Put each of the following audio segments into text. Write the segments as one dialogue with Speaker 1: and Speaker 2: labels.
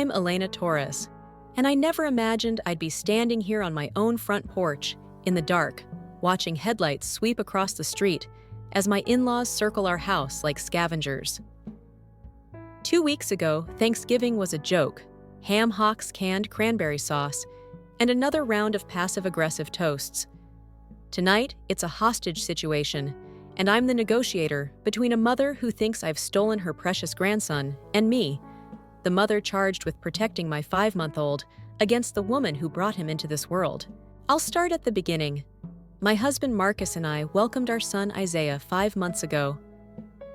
Speaker 1: I'm Elena Torres, and I never imagined I'd be standing here on my own front porch, in the dark, watching headlights sweep across the street as my in-laws circle our house like scavengers. 2 weeks ago, Thanksgiving was a joke: ham hocks, canned cranberry sauce, and another round of passive-aggressive toasts. Tonight, it's a hostage situation, and I'm the negotiator between a mother who thinks I've stolen her precious grandson and me, the mother charged with protecting my 5-month-old against the woman who brought him into this world. I'll start at the beginning. My husband Marcus and I welcomed our son Isaiah 5 months ago.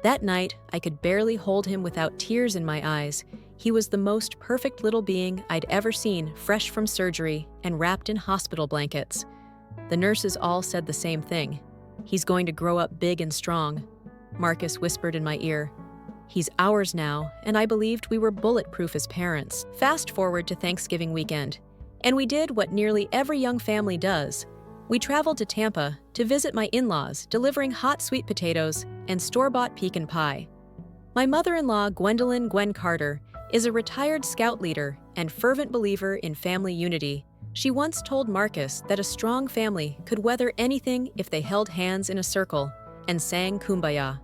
Speaker 1: That night, I could barely hold him without tears in my eyes. He was the most perfect little being I'd ever seen, fresh from surgery and wrapped in hospital blankets. The nurses all said the same thing. "He's going to grow up big and strong," Marcus whispered in my ear. "He's ours now, and I believed we were bulletproof as parents." Fast forward to Thanksgiving weekend, and we did what nearly every young family does. We traveled to Tampa to visit my in-laws, delivering hot sweet potatoes and store-bought pecan pie. My mother-in-law, Gwen Carter, is a retired scout leader and fervent believer in family unity. She once told Marcus that a strong family could weather anything if they held hands in a circle and sang Kumbaya.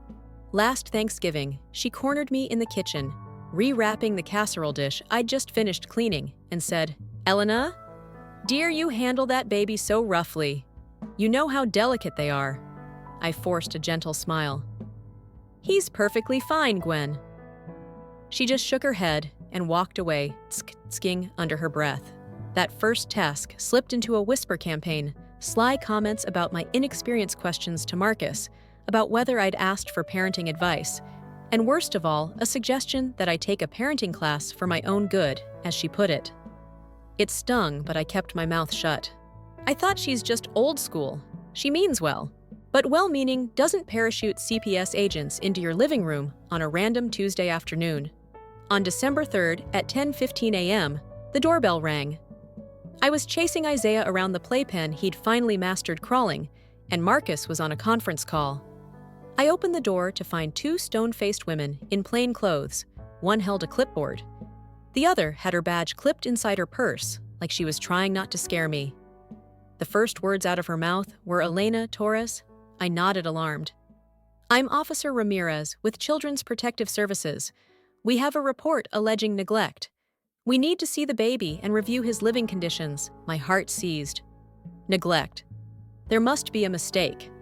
Speaker 1: Last Thanksgiving, she cornered me in the kitchen, rewrapping the casserole dish I'd just finished cleaning, and said, "Elena, dear, you handle that baby so roughly. You know how delicate they are." I forced a gentle smile. "He's perfectly fine, Gwen." She just shook her head and walked away, tsk-tsking under her breath. That first task slipped into a whisper campaign, sly comments about my inexperienced questions to Marcus, about whether I'd asked for parenting advice, and worst of all, a suggestion that I take a parenting class for my own good, as she put it. It stung, but I kept my mouth shut. I thought she's just old school. She means well. But well-meaning doesn't parachute CPS agents into your living room on a random Tuesday afternoon. On December 3rd at 10:15 a.m., the doorbell rang. I was chasing Isaiah around the playpen he'd finally mastered crawling, and Marcus was on a conference call. I opened the door to find 2 stone-faced women in plain clothes. One held a clipboard. The other had her badge clipped inside her purse, like she was trying not to scare me. The first words out of her mouth were "Elena Torres." I nodded, alarmed. "I'm Officer Ramirez with Children's Protective Services. We have a report alleging neglect. We need to see the baby and review his living conditions." My heart seized. Neglect. There must be a mistake.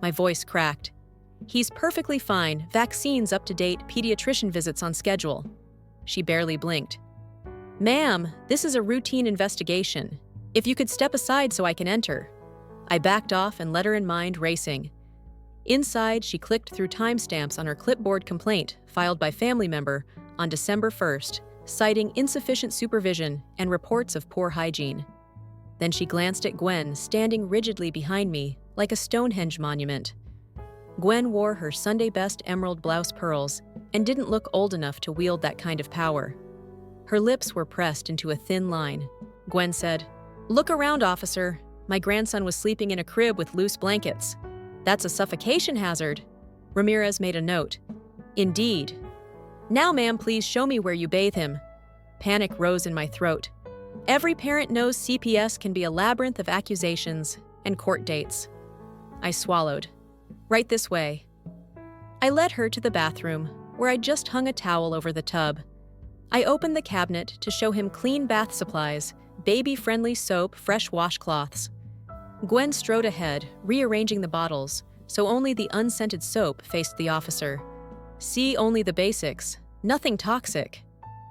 Speaker 1: My voice cracked. "He's perfectly fine, vaccines up to date, pediatrician visits on schedule." She barely blinked. "Ma'am, this is a routine investigation. If you could step aside so I can enter." I backed off and let her in mind racing. Inside, she clicked through timestamps on her clipboard complaint filed by family member on December 1st, citing insufficient supervision and reports of poor hygiene. Then she glanced at Gwen, standing rigidly behind me, like a Stonehenge monument. Gwen wore her Sunday best emerald blouse pearls and didn't look old enough to wield that kind of power. Her lips were pressed into a thin line. Gwen said, "Look around, officer. My grandson was sleeping in a crib with loose blankets. That's a suffocation hazard." Ramirez made a note. "Indeed. Now, ma'am, please show me where you bathe him." Panic rose in my throat. Every parent knows CPS can be a labyrinth of accusations and court dates. I swallowed. "Right this way." I led her to the bathroom, where I just hung a towel over the tub. I opened the cabinet to show him clean bath supplies, baby-friendly soap, fresh washcloths. Gwen strode ahead, rearranging the bottles, so only the unscented soap faced the officer. "See only the basics. Nothing toxic."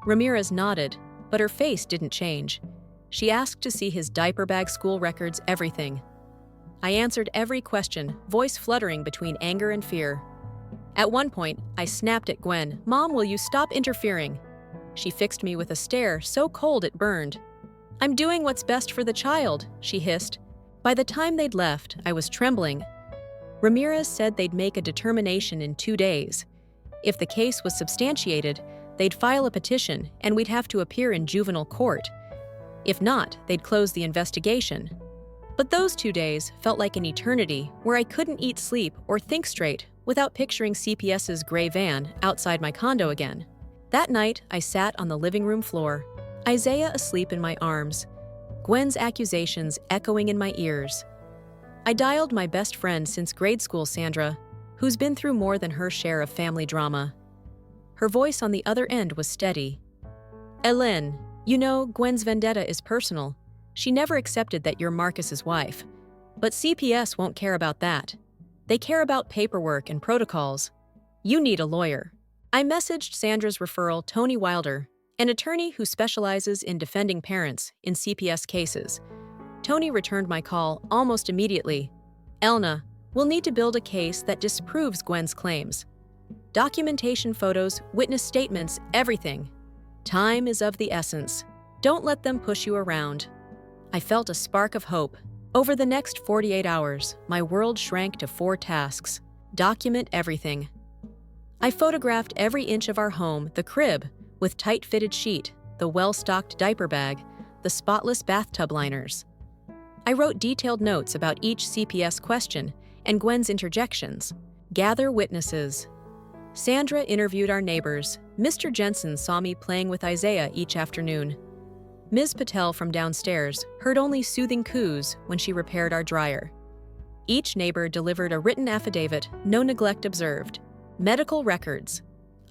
Speaker 1: Ramirez nodded, but her face didn't change. She asked to see his diaper bag, school records, everything. I answered every question, voice fluttering between anger and fear. At one point, I snapped at Gwen, "Mom, will you stop interfering?" She fixed me with a stare so cold it burned. "I'm doing what's best for the child," she hissed. By the time they'd left, I was trembling. Ramirez said they'd make a determination in 2 days. If the case was substantiated, they'd file a petition and we'd have to appear in juvenile court. If not, they'd close the investigation. But those 2 days felt like an eternity where I couldn't eat, sleep, or think straight without picturing CPS's gray van outside my condo again. That night, I sat on the living room floor, Isaiah asleep in my arms, Gwen's accusations echoing in my ears. I dialed my best friend since grade school, Sandra, who's been through more than her share of family drama. Her voice on the other end was steady. Hélène, you know, Gwen's vendetta is personal. She never accepted that you're Marcus's wife. But CPS won't care about that. They care about paperwork and protocols. You need a lawyer. I messaged Sandra's referral, Tony Wilder, an attorney who specializes in defending parents in CPS cases. Tony returned my call almost immediately. Elna, we'll need to build a case that disproves Gwen's claims. Documentation, photos, witness statements, everything. Time is of the essence. Don't let them push you around. I felt a spark of hope. Over the next 48 hours, my world shrank to 4 tasks. Document everything. I photographed every inch of our home, the crib, with tight-fitted sheet, the well-stocked diaper bag, the spotless bathtub liners. I wrote detailed notes about each CPS question and Gwen's interjections. Gather witnesses. Sandra interviewed our neighbors. Mr. Jensen saw me playing with Isaiah each afternoon. Ms. Patel from downstairs heard only soothing coos when she repaired our dryer. Each neighbor delivered a written affidavit, no neglect observed. Medical records.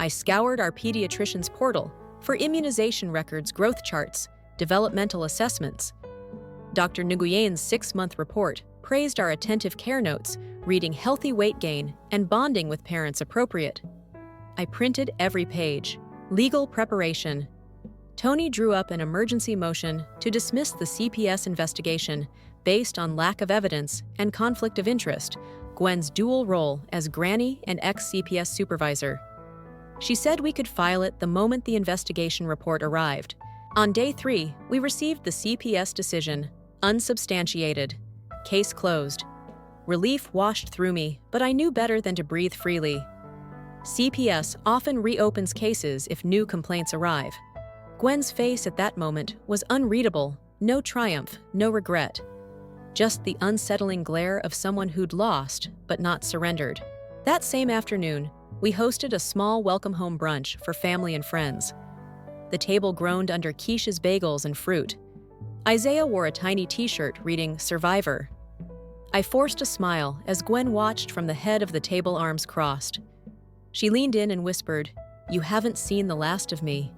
Speaker 1: I scoured our pediatrician's portal for immunization records, growth charts, developmental assessments. Dr. Nguyen's 6-month report praised our attentive care notes, reading healthy weight gain and bonding with parents appropriate. I printed every page. Legal preparation. Tony drew up an emergency motion to dismiss the CPS investigation based on lack of evidence and conflict of interest, Gwen's dual role as granny and ex-CPS supervisor. She said we could file it the moment the investigation report arrived. On day 3, we received the CPS decision, unsubstantiated. Case closed. Relief washed through me, but I knew better than to breathe freely. CPS often reopens cases if new complaints arrive. Gwen's face at that moment was unreadable, no triumph, no regret. Just the unsettling glare of someone who'd lost, but not surrendered. That same afternoon, we hosted a small welcome-home brunch for family and friends. The table groaned under quiches, bagels, and fruit. Isaiah wore a tiny t-shirt reading "Survivor." I forced a smile as Gwen watched from the head of the table, arms crossed. She leaned in and whispered, "You haven't seen the last of me."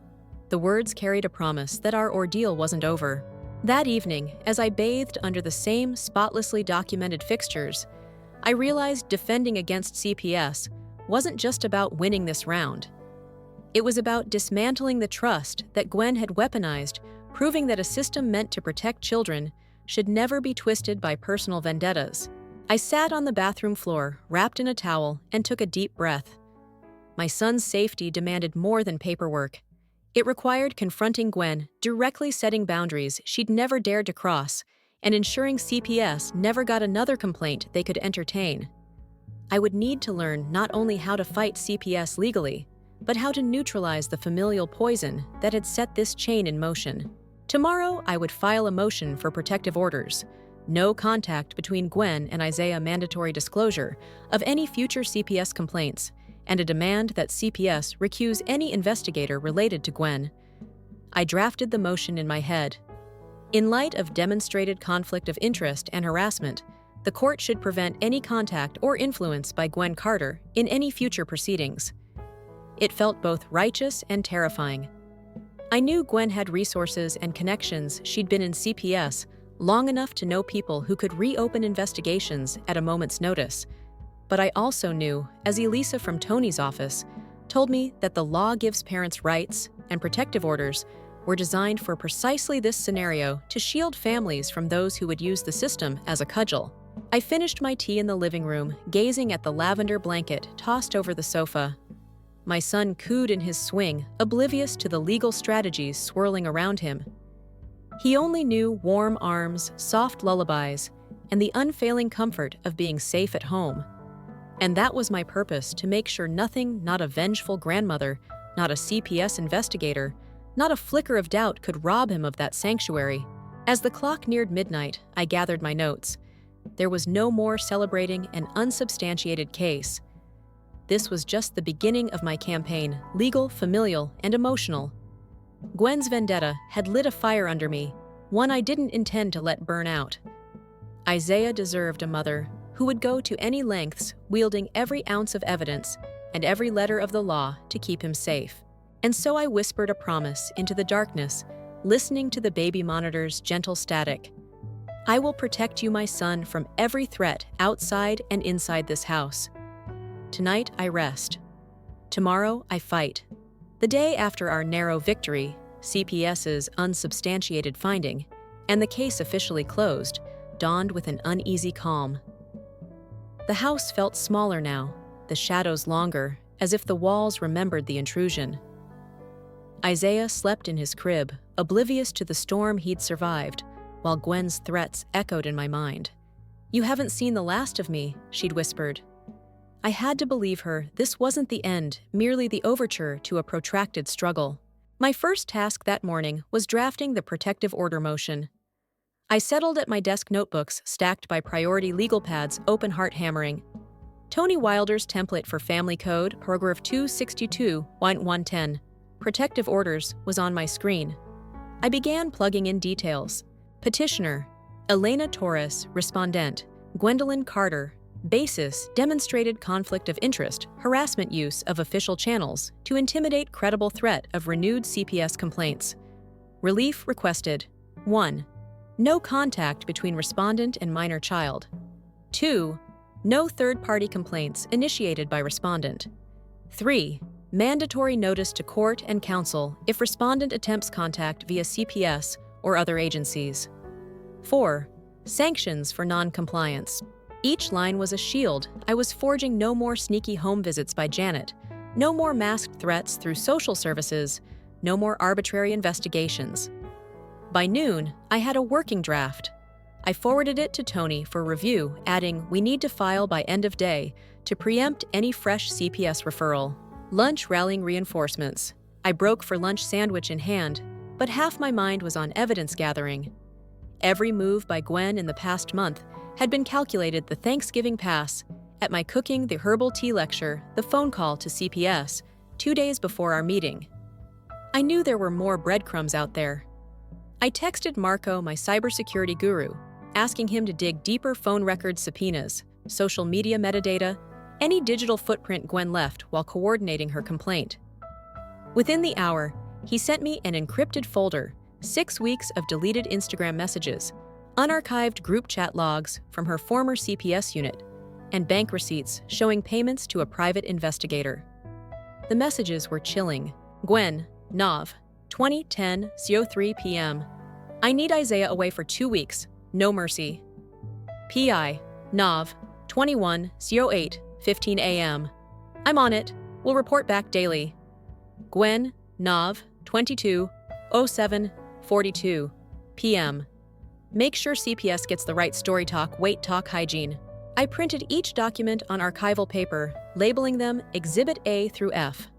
Speaker 1: The words carried a promise that our ordeal wasn't over. That evening, as I bathed under the same spotlessly documented fixtures, I realized defending against CPS wasn't just about winning this round. It was about dismantling the trust that Gwen had weaponized, proving that a system meant to protect children should never be twisted by personal vendettas. I sat on the bathroom floor, wrapped in a towel, and took a deep breath. My son's safety demanded more than paperwork. It required confronting Gwen, directly setting boundaries she'd never dared to cross, and ensuring CPS never got another complaint they could entertain. I would need to learn not only how to fight CPS legally, but how to neutralize the familial poison that had set this chain in motion. Tomorrow, I would file a motion for protective orders. No contact between Gwen and Isaiah, mandatory disclosure of any future CPS complaints, and a demand that CPS recuse any investigator related to Gwen. I drafted the motion in my head. In light of demonstrated conflict of interest and harassment, the court should prevent any contact or influence by Gwen Carter in any future proceedings. It felt both righteous and terrifying. I knew Gwen had resources and connections. She'd been in CPS long enough to know people who could reopen investigations at a moment's notice. But I also knew, as Elisa from Tony's office told me, that the law gives parents rights, and protective orders were designed for precisely this scenario, to shield families from those who would use the system as a cudgel. I finished my tea in the living room, gazing at the lavender blanket tossed over the sofa. My son cooed in his swing, oblivious to the legal strategies swirling around him. He only knew warm arms, soft lullabies, and the unfailing comfort of being safe at home. And that was my purpose, to make sure nothing, not a vengeful grandmother, not a CPS investigator, not a flicker of doubt could rob him of that sanctuary. As the clock neared midnight, I gathered my notes. There was no more celebrating an unsubstantiated case. This was just the beginning of my campaign, legal, familial, and emotional. Gwen's vendetta had lit a fire under me, one I didn't intend to let burn out. Isaiah deserved a mother who would go to any lengths, wielding every ounce of evidence and every letter of the law to keep him safe. And so I whispered a promise into the darkness, listening to the baby monitor's gentle static. I will protect you, my son, from every threat outside and inside this house. Tonight I rest. Tomorrow I fight. The day after our narrow victory, CPS's unsubstantiated finding, and the case officially closed, dawned with an uneasy calm. The house felt smaller now, the shadows longer, as if the walls remembered the intrusion. Isaiah slept in his crib, oblivious to the storm he'd survived, while Gwen's threats echoed in my mind. "You haven't seen the last of me," she'd whispered. I had to believe her. This wasn't the end, merely the overture to a protracted struggle. My first task that morning was drafting the protective order motion. I settled at my desk, notebooks stacked by priority legal pads, open heart hammering. Tony Wilder's template for Family Code, paragraph 262.110, protective orders, was on my screen. I began plugging in details. Petitioner, Elena Torres, respondent, Gwendolyn Carter. Basis, demonstrated conflict of interest, harassment, use of official channels to intimidate, credible threat of renewed CPS complaints. Relief requested. 1. No contact between respondent and minor child. 2. No third-party complaints initiated by respondent. 3. Mandatory notice to court and counsel if respondent attempts contact via CPS or other agencies. 4. Sanctions for non-compliance. Each line was a shield. I was forging no more sneaky home visits by Janet, no more masked threats through social services, no more arbitrary investigations. By noon, I had a working draft. I forwarded it to Tony for review, adding, "We need to file by end of day to preempt any fresh CPS referral." Lunch, rallying reinforcements. I broke for lunch, sandwich in hand, but half my mind was on evidence gathering. Every move by Gwen in the past month had been calculated: the Thanksgiving pass, at my cooking, the herbal tea lecture, the phone call to CPS, 2 days before our meeting. I knew there were more breadcrumbs out there. I texted Marco, my cybersecurity guru, asking him to dig deeper: phone records, subpoenas, social media metadata, any digital footprint Gwen left while coordinating her complaint. Within the hour, he sent me an encrypted folder, 6 weeks of deleted Instagram messages, unarchived group chat logs from her former CPS unit, and bank receipts showing payments to a private investigator. The messages were chilling. Gwen, Nav, 2010, 03 p.m. I need Isaiah away for 2 weeks. No mercy. P.I. Nav, 21/08, 15 a.m. I'm on it. Will report back daily. Gwen, Nav, 22/07/42 p.m. Make sure CPS gets the right story, talk, weight, talk, hygiene. I printed each document on archival paper, labeling them Exhibit A through F.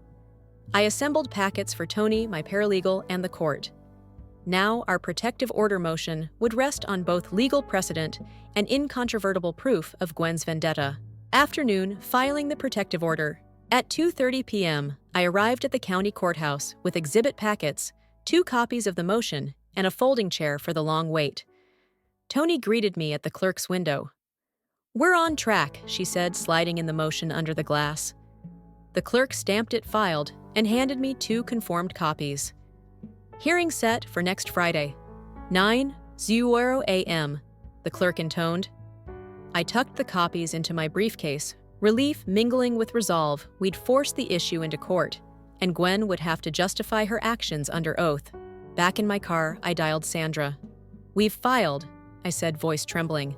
Speaker 1: I assembled packets for Tony, my paralegal, and the court. Now our protective order motion would rest on both legal precedent and incontrovertible proof of Gwen's vendetta. Afternoon, filing the protective order. At 2:30 p.m., I arrived at the county courthouse with exhibit packets, 2 copies of the motion, and a folding chair for the long wait. Tony greeted me at the clerk's window. "We're on track," she said, sliding in the motion under the glass. The clerk stamped it, filed, and handed me 2 conformed copies. "Hearing set for next Friday, 9:00 a.m., the clerk intoned. I tucked the copies into my briefcase, relief mingling with resolve. We'd force the issue into court, and Gwen would have to justify her actions under oath. Back in my car, I dialed Sandra. "We've filed," I said, voice trembling.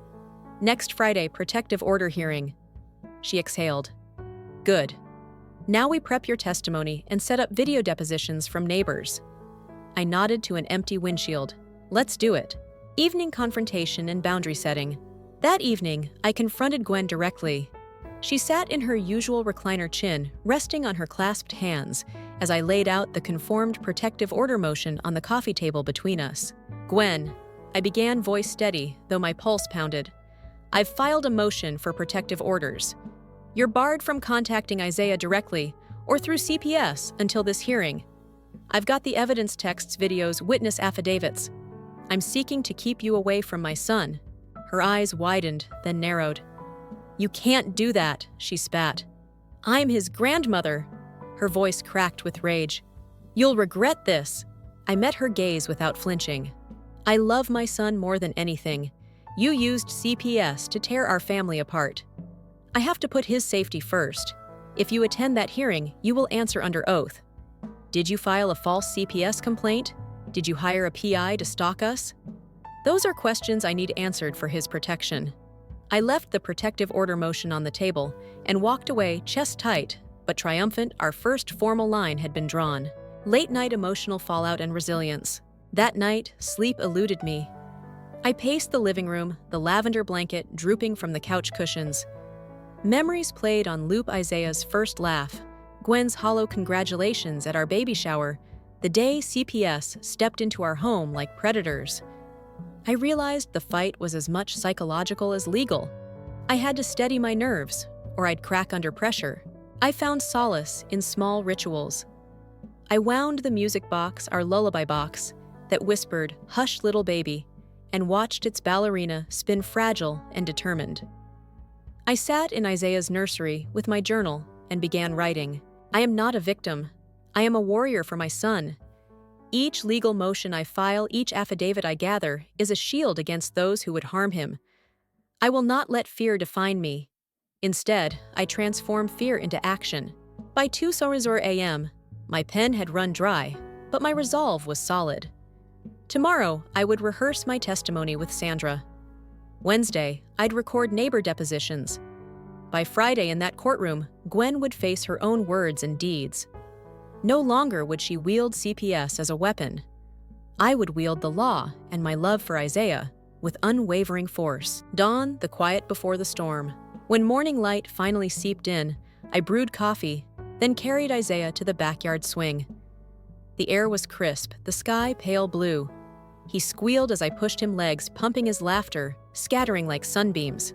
Speaker 1: "Next Friday, protective order hearing." She exhaled. "Good. Now we prep your testimony and set up video depositions from neighbors." I nodded to an empty windshield. "Let's do it." Evening confrontation and boundary setting. That evening, I confronted Gwen directly. She sat in her usual recliner, chin resting on her clasped hands, as I laid out the conformed protective order motion on the coffee table between us. "Gwen," I began, voice steady, though my pulse pounded, "I've filed a motion for protective orders. You're barred from contacting Isaiah directly or through CPS until this hearing. I've got the evidence texts, videos, witness affidavits. I'm seeking to keep you away from my son." Her eyes widened, then narrowed. "You can't do that," she spat. "I'm his grandmother." Her voice cracked with rage. "You'll regret this." I met her gaze without flinching. "I love my son more than anything. You used CPS to tear our family apart. I have to put his safety first. If you attend that hearing, you will answer under oath. Did you file a false CPS complaint? Did you hire a PI to stalk us? Those are questions I need answered for his protection." I left the protective order motion on the table and walked away, chest tight, but triumphant. Our first formal line had been drawn. Late-night emotional fallout and resilience. That night, sleep eluded me. I paced the living room, the lavender blanket drooping from the couch cushions. Memories played on loop: Isaiah's first laugh, Gwen's hollow congratulations at our baby shower, the day CPS stepped into our home like predators. I realized the fight was as much psychological as legal. I had to steady my nerves, or I'd crack under pressure. I found solace in small rituals. I wound the music box, our lullaby box, that whispered, "Hush, little baby," and watched its ballerina spin fragile and determined. I sat in Isaiah's nursery with my journal and began writing. I am not a victim. I am a warrior for my son. Each legal motion I file, each affidavit I gather, is a shield against those who would harm him. I will not let fear define me. Instead, I transform fear into action. By 2:00 a.m., my pen had run dry, but my resolve was solid. Tomorrow, I would rehearse my testimony with Sandra. Wednesday, I'd record neighbor depositions. By Friday in that courtroom, Gwen would face her own words and deeds. No longer would she wield CPS as a weapon. I would wield the law and my love for Isaiah with unwavering force. Dawn, the quiet before the storm. When morning light finally seeped in, I brewed coffee, then carried Isaiah to the backyard swing. The air was crisp, the sky pale blue. He squealed as I pushed him, legs pumping his laughter, scattering like sunbeams.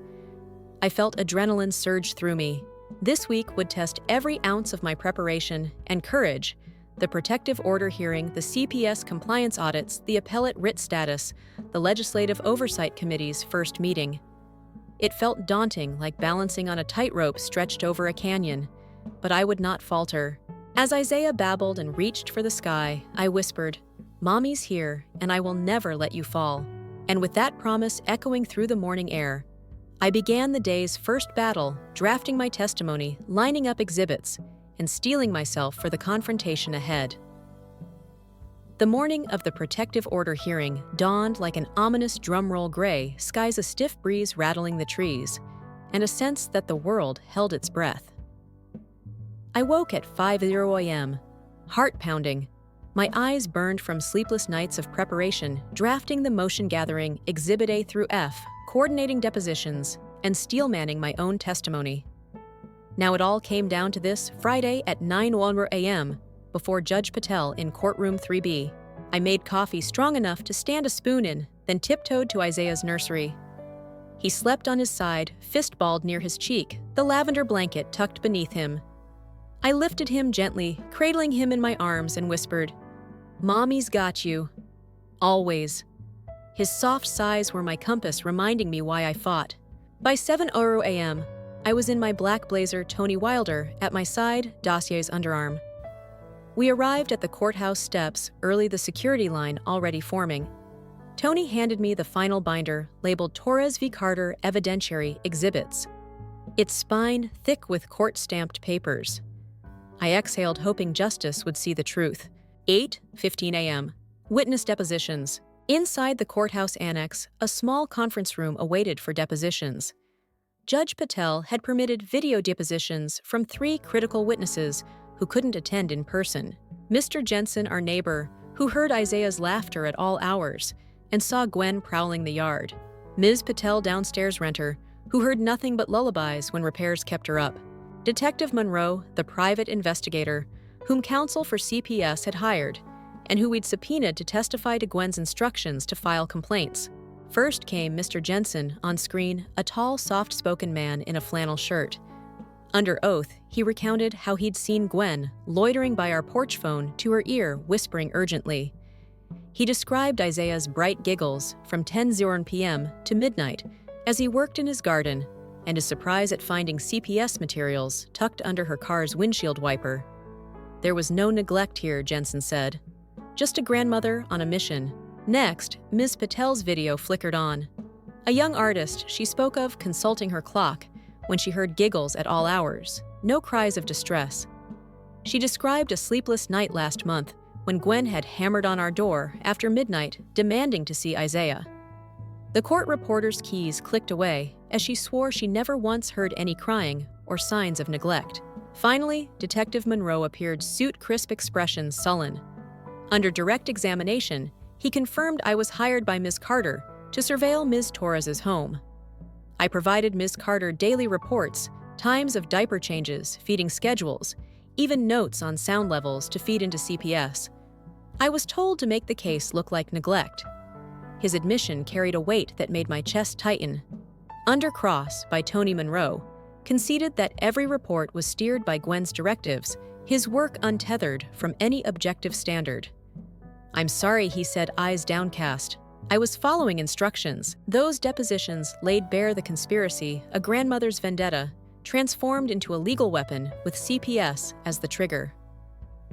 Speaker 1: I felt adrenaline surge through me. This week would test every ounce of my preparation and courage: the protective order hearing, the CPS compliance audits, the appellate writ status, the Legislative Oversight Committee's first meeting. It felt daunting, like balancing on a tightrope stretched over a canyon, but I would not falter. As Isaiah babbled and reached for the sky, I whispered, "Mommy's here, and I will never let you fall." And with that promise echoing through the morning air, I began the day's first battle, drafting my testimony, lining up exhibits, and steeling myself for the confrontation ahead. The morning of the protective order hearing dawned like an ominous drumroll gray, skies a stiff breeze rattling the trees, and a sense that the world held its breath. I woke at 5:00 a.m., heart pounding. My eyes burned from sleepless nights of preparation, drafting the motion gathering, Exhibit A through F, coordinating depositions, and steelmanning my own testimony. Now it all came down to this: Friday at 9:00 a.m., before Judge Patel in courtroom 3B. I made coffee strong enough to stand a spoon in, then tiptoed to Isaiah's nursery. He slept on his side, fist-balled near his cheek, the lavender blanket tucked beneath him. I lifted him gently, cradling him in my arms, and whispered, "Mommy's got you. Always." His soft sighs were my compass, reminding me why I fought. By 7:00 a.m., I was in my black blazer, Tony Wilder, at my side, dossiers underarm. We arrived at the courthouse steps, early, the security line already forming. Tony handed me the final binder, labeled Torres v. Carter Evidentiary Exhibits, its spine thick with court-stamped papers. I exhaled, hoping justice would see the truth. 8:15 a.m. Witness depositions. Inside the courthouse annex, a small conference room awaited for depositions. Judge Patel had permitted video depositions from 3 critical witnesses who couldn't attend in person. Mr. Jensen, our neighbor, who heard Isaiah's laughter at all hours and saw Gwen prowling the yard. Ms. Patel, downstairs renter, who heard nothing but lullabies when repairs kept her up. Detective Monroe, the private investigator, whom counsel for CPS had hired, and who we'd subpoenaed to testify to Gwen's instructions to file complaints. First came Mr. Jensen, on screen, a tall, soft-spoken man in a flannel shirt. Under oath, he recounted how he'd seen Gwen loitering by our porch phone to her ear, whispering urgently. He described Isaiah's bright giggles from 10:00 p.m. to midnight as he worked in his garden, and his surprise at finding CPS materials tucked under her car's windshield wiper. There was no neglect here, Jensen said. Just a grandmother on a mission. Next, Ms. Patel's video flickered on. A young artist she spoke of consulting her clock when she heard giggles at all hours, no cries of distress. She described a sleepless night last month when Gwen had hammered on our door after midnight, demanding to see Isaiah. The court reporter's keys clicked away as she swore she never once heard any crying or signs of neglect. Finally, Detective Monroe appeared suit-crisp expressions sullen. Under direct examination, he confirmed I was hired by Ms. Carter to surveil Ms. Torres's home. I provided Ms. Carter daily reports, times of diaper changes, feeding schedules, even notes on sound levels to feed into CPS. I was told to make the case look like neglect. His admission carried a weight that made my chest tighten. Under cross by Tony Monroe, conceded that every report was steered by Gwen's directives, his work untethered from any objective standard. I'm sorry, he said, eyes downcast. I was following instructions. Those depositions laid bare the conspiracy, a grandmother's vendetta, transformed into a legal weapon with CPS as the trigger.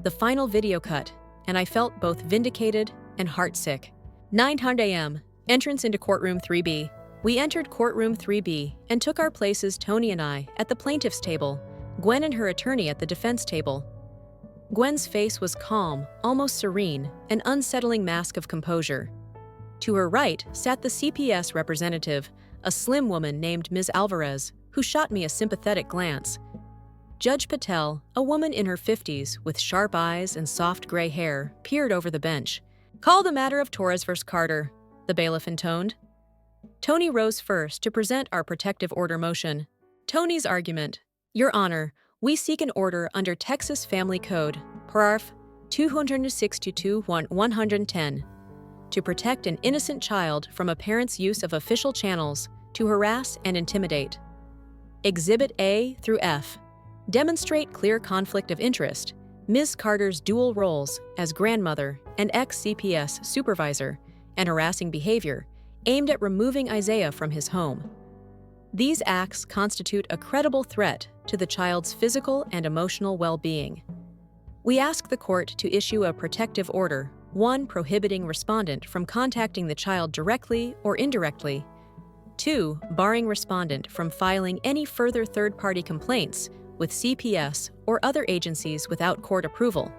Speaker 1: The final video cut, and I felt both vindicated and heartsick. 9:00 a.m., entrance into courtroom 3B. We entered courtroom 3B and took our places, Tony and I, at the plaintiff's table, Gwen and her attorney at the defense table. Gwen's face was calm, almost serene, an unsettling mask of composure. To her right sat the CPS representative, a slim woman named Ms. Alvarez, who shot me a sympathetic glance. Judge Patel, a woman in her 50s with sharp eyes and soft gray hair, peered over the bench. Call the matter of Torres v. Carter, the bailiff intoned. Tony rose first to present our protective order motion. Tony's argument. Your Honor, we seek an order under Texas Family Code, parf. 262-110, to protect an innocent child from a parent's use of official channels to harass and intimidate. Exhibit A through F. Demonstrate clear conflict of interest. Ms. Carter's dual roles as grandmother and ex-CPS supervisor and harassing behavior aimed at removing Isaiah from his home. These acts constitute a credible threat to the child's physical and emotional well-being. We ask the court to issue a protective order, one prohibiting respondent from contacting the child directly or indirectly, 2, barring respondent from filing any further third-party complaints with CPS or other agencies without court approval,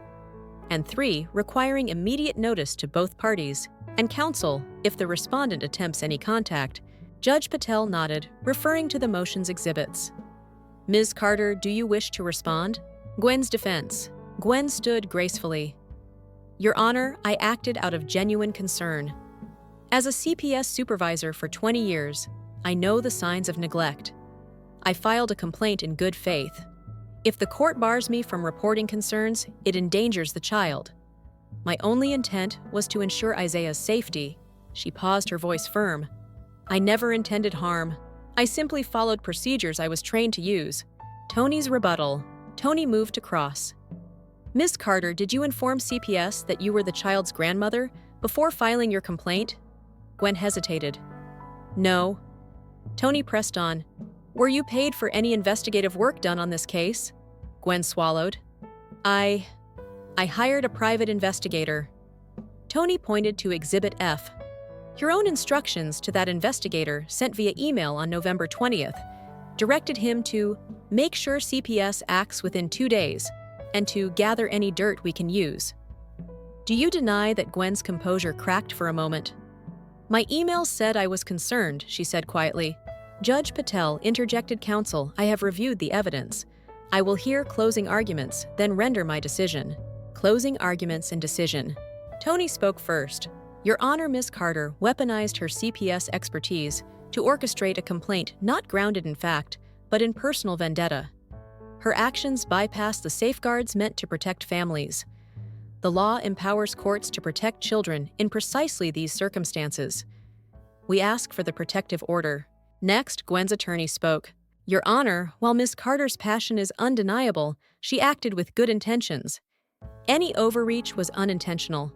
Speaker 1: and 3, requiring immediate notice to both parties and counsel if the respondent attempts any contact. Judge Patel nodded, referring to the motion's exhibits. Ms. Carter, do you wish to respond? Gwen's defense. Gwen stood gracefully. Your Honor, I acted out of genuine concern. As a CPS supervisor for 20 years, I know the signs of neglect. I filed a complaint in good faith. If the court bars me from reporting concerns, it endangers the child. My only intent was to ensure Isaiah's safety. She paused, her voice firm. I never intended harm. I simply followed procedures I was trained to use. Tony's rebuttal. Tony moved to cross. Ms. Carter, did you inform CPS that you were the child's grandmother before filing your complaint? Gwen hesitated. No. Tony pressed on. Were you paid for any investigative work done on this case? Gwen swallowed. I hired a private investigator. Tony pointed to Exhibit F. Your own instructions to that investigator sent via email on November 20th directed him to make sure CPS acts within 2 days and to gather any dirt we can use. Do you deny that Gwen's composure cracked for a moment? My email said I was concerned, she said quietly. Judge Patel interjected counsel. I have reviewed the evidence. I will hear closing arguments, then render my decision. Closing arguments and decision. Tony spoke first. Your Honor, Ms. Carter weaponized her CPS expertise to orchestrate a complaint not grounded in fact, but in personal vendetta. Her actions bypassed the safeguards meant to protect families. The law empowers courts to protect children in precisely these circumstances. We ask for the protective order. Next, Gwen's attorney spoke. Your Honor, while Miss Carter's passion is undeniable, she acted with good intentions. Any overreach was unintentional.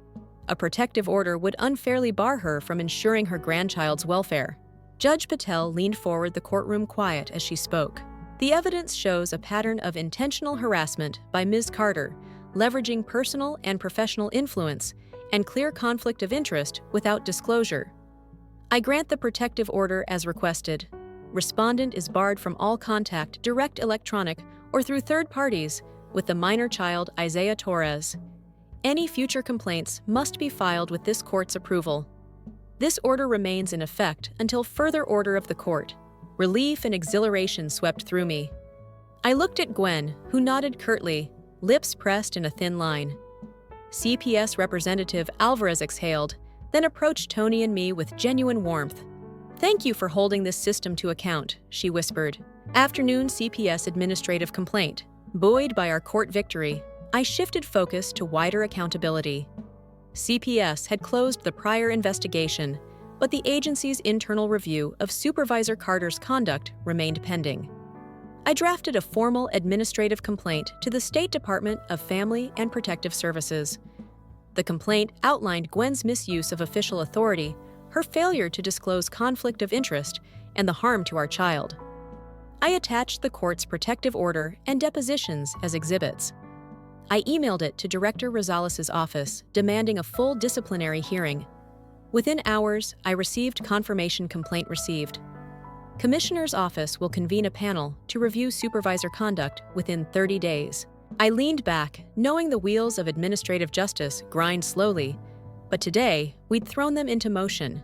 Speaker 1: A protective order would unfairly bar her from ensuring her grandchild's welfare. Judge Patel leaned forward, the courtroom quiet as she spoke. The evidence shows a pattern of intentional harassment by Ms. Carter, leveraging personal and professional influence and clear conflict of interest without disclosure. I grant the protective order as requested. Respondent is barred from all contact, direct, electronic, or through third parties, with the minor child Isaiah Torres. Any future complaints must be filed with this court's approval. This order remains in effect until further order of the court. Relief and exhilaration swept through me. I looked at Gwen, who nodded curtly, lips pressed in a thin line. CPS Representative Alvarez exhaled, then approached Tony and me with genuine warmth. "Thank you for holding this system to account," she whispered. Afternoon CPS administrative complaint. Buoyed by our court victory, I shifted focus to wider accountability. CPS had closed the prior investigation, but the agency's internal review of Supervisor Carter's conduct remained pending. I drafted a formal administrative complaint to the State Department of Family and Protective Services. The complaint outlined Gwen's misuse of official authority, her failure to disclose conflict of interest, and the harm to our child. I attached the court's protective order and depositions as exhibits. I emailed it to Director Rosales' office, demanding a full disciplinary hearing. Within hours, I received confirmation complaint received. Commissioner's office will convene a panel to review supervisor conduct within 30 days. I leaned back, knowing the wheels of administrative justice grind slowly, but today, we'd thrown them into motion.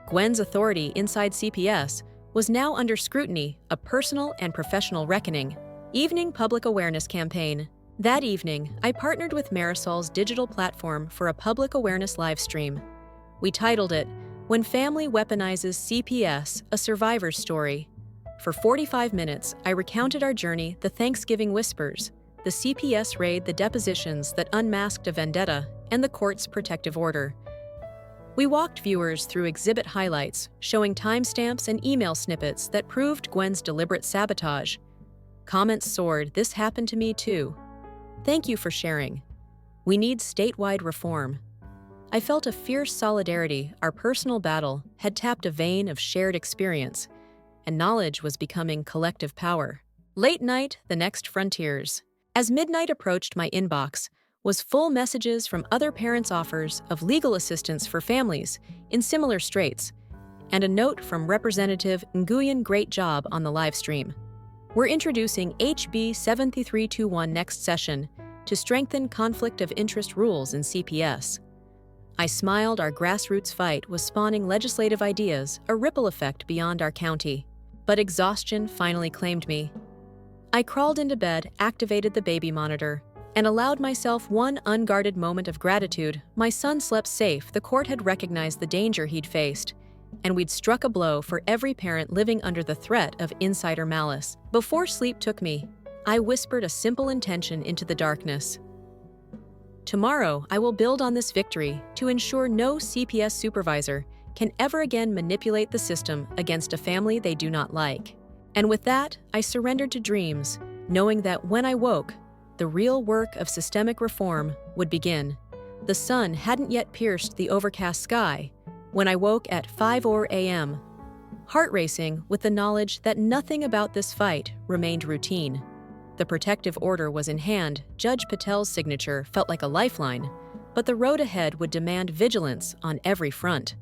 Speaker 1: Gwen's authority inside CPS was now under scrutiny, a personal and professional reckoning. Evening Public Awareness Campaign. That evening, I partnered with Marisol's digital platform for a public awareness live stream. We titled it, "When Family Weaponizes CPS, A Survivor's Story." For 45 minutes, I recounted our journey, the Thanksgiving whispers, the CPS raid, the depositions that unmasked a vendetta, and the court's protective order. We walked viewers through exhibit highlights, showing timestamps and email snippets that proved Gwen's deliberate sabotage. Comments soared, "This happened to me too." "Thank you for sharing." "We need statewide reform." I felt a fierce solidarity. Our personal battle had tapped a vein of shared experience, and knowledge was becoming collective power. Late night, the next frontiers. As midnight approached, my inbox was full messages from other parents' offers of legal assistance for families in similar straits, and a note from Representative Nguyen. "Great job on the live stream. We're introducing HB 7321 next session to strengthen conflict of interest rules in CPS." I smiled. Our grassroots fight was spawning legislative ideas, a ripple effect beyond our county. But exhaustion finally claimed me. I crawled into bed, activated the baby monitor, and allowed myself one unguarded moment of gratitude. My son slept safe. The court had recognized the danger he'd faced, and we'd struck a blow for every parent living under the threat of insider malice. Before sleep took me, I whispered a simple intention into the darkness. Tomorrow, I will build on this victory to ensure no CPS supervisor can ever again manipulate the system against a family they do not like. And with that, I surrendered to dreams, knowing that when I woke, the real work of systemic reform would begin. The sun hadn't yet pierced the overcast sky when I woke at 5:00 a.m., heart racing with the knowledge that nothing about this fight remained routine. The protective order was in hand. Judge Patel's signature felt like a lifeline, but the road ahead would demand vigilance on every front.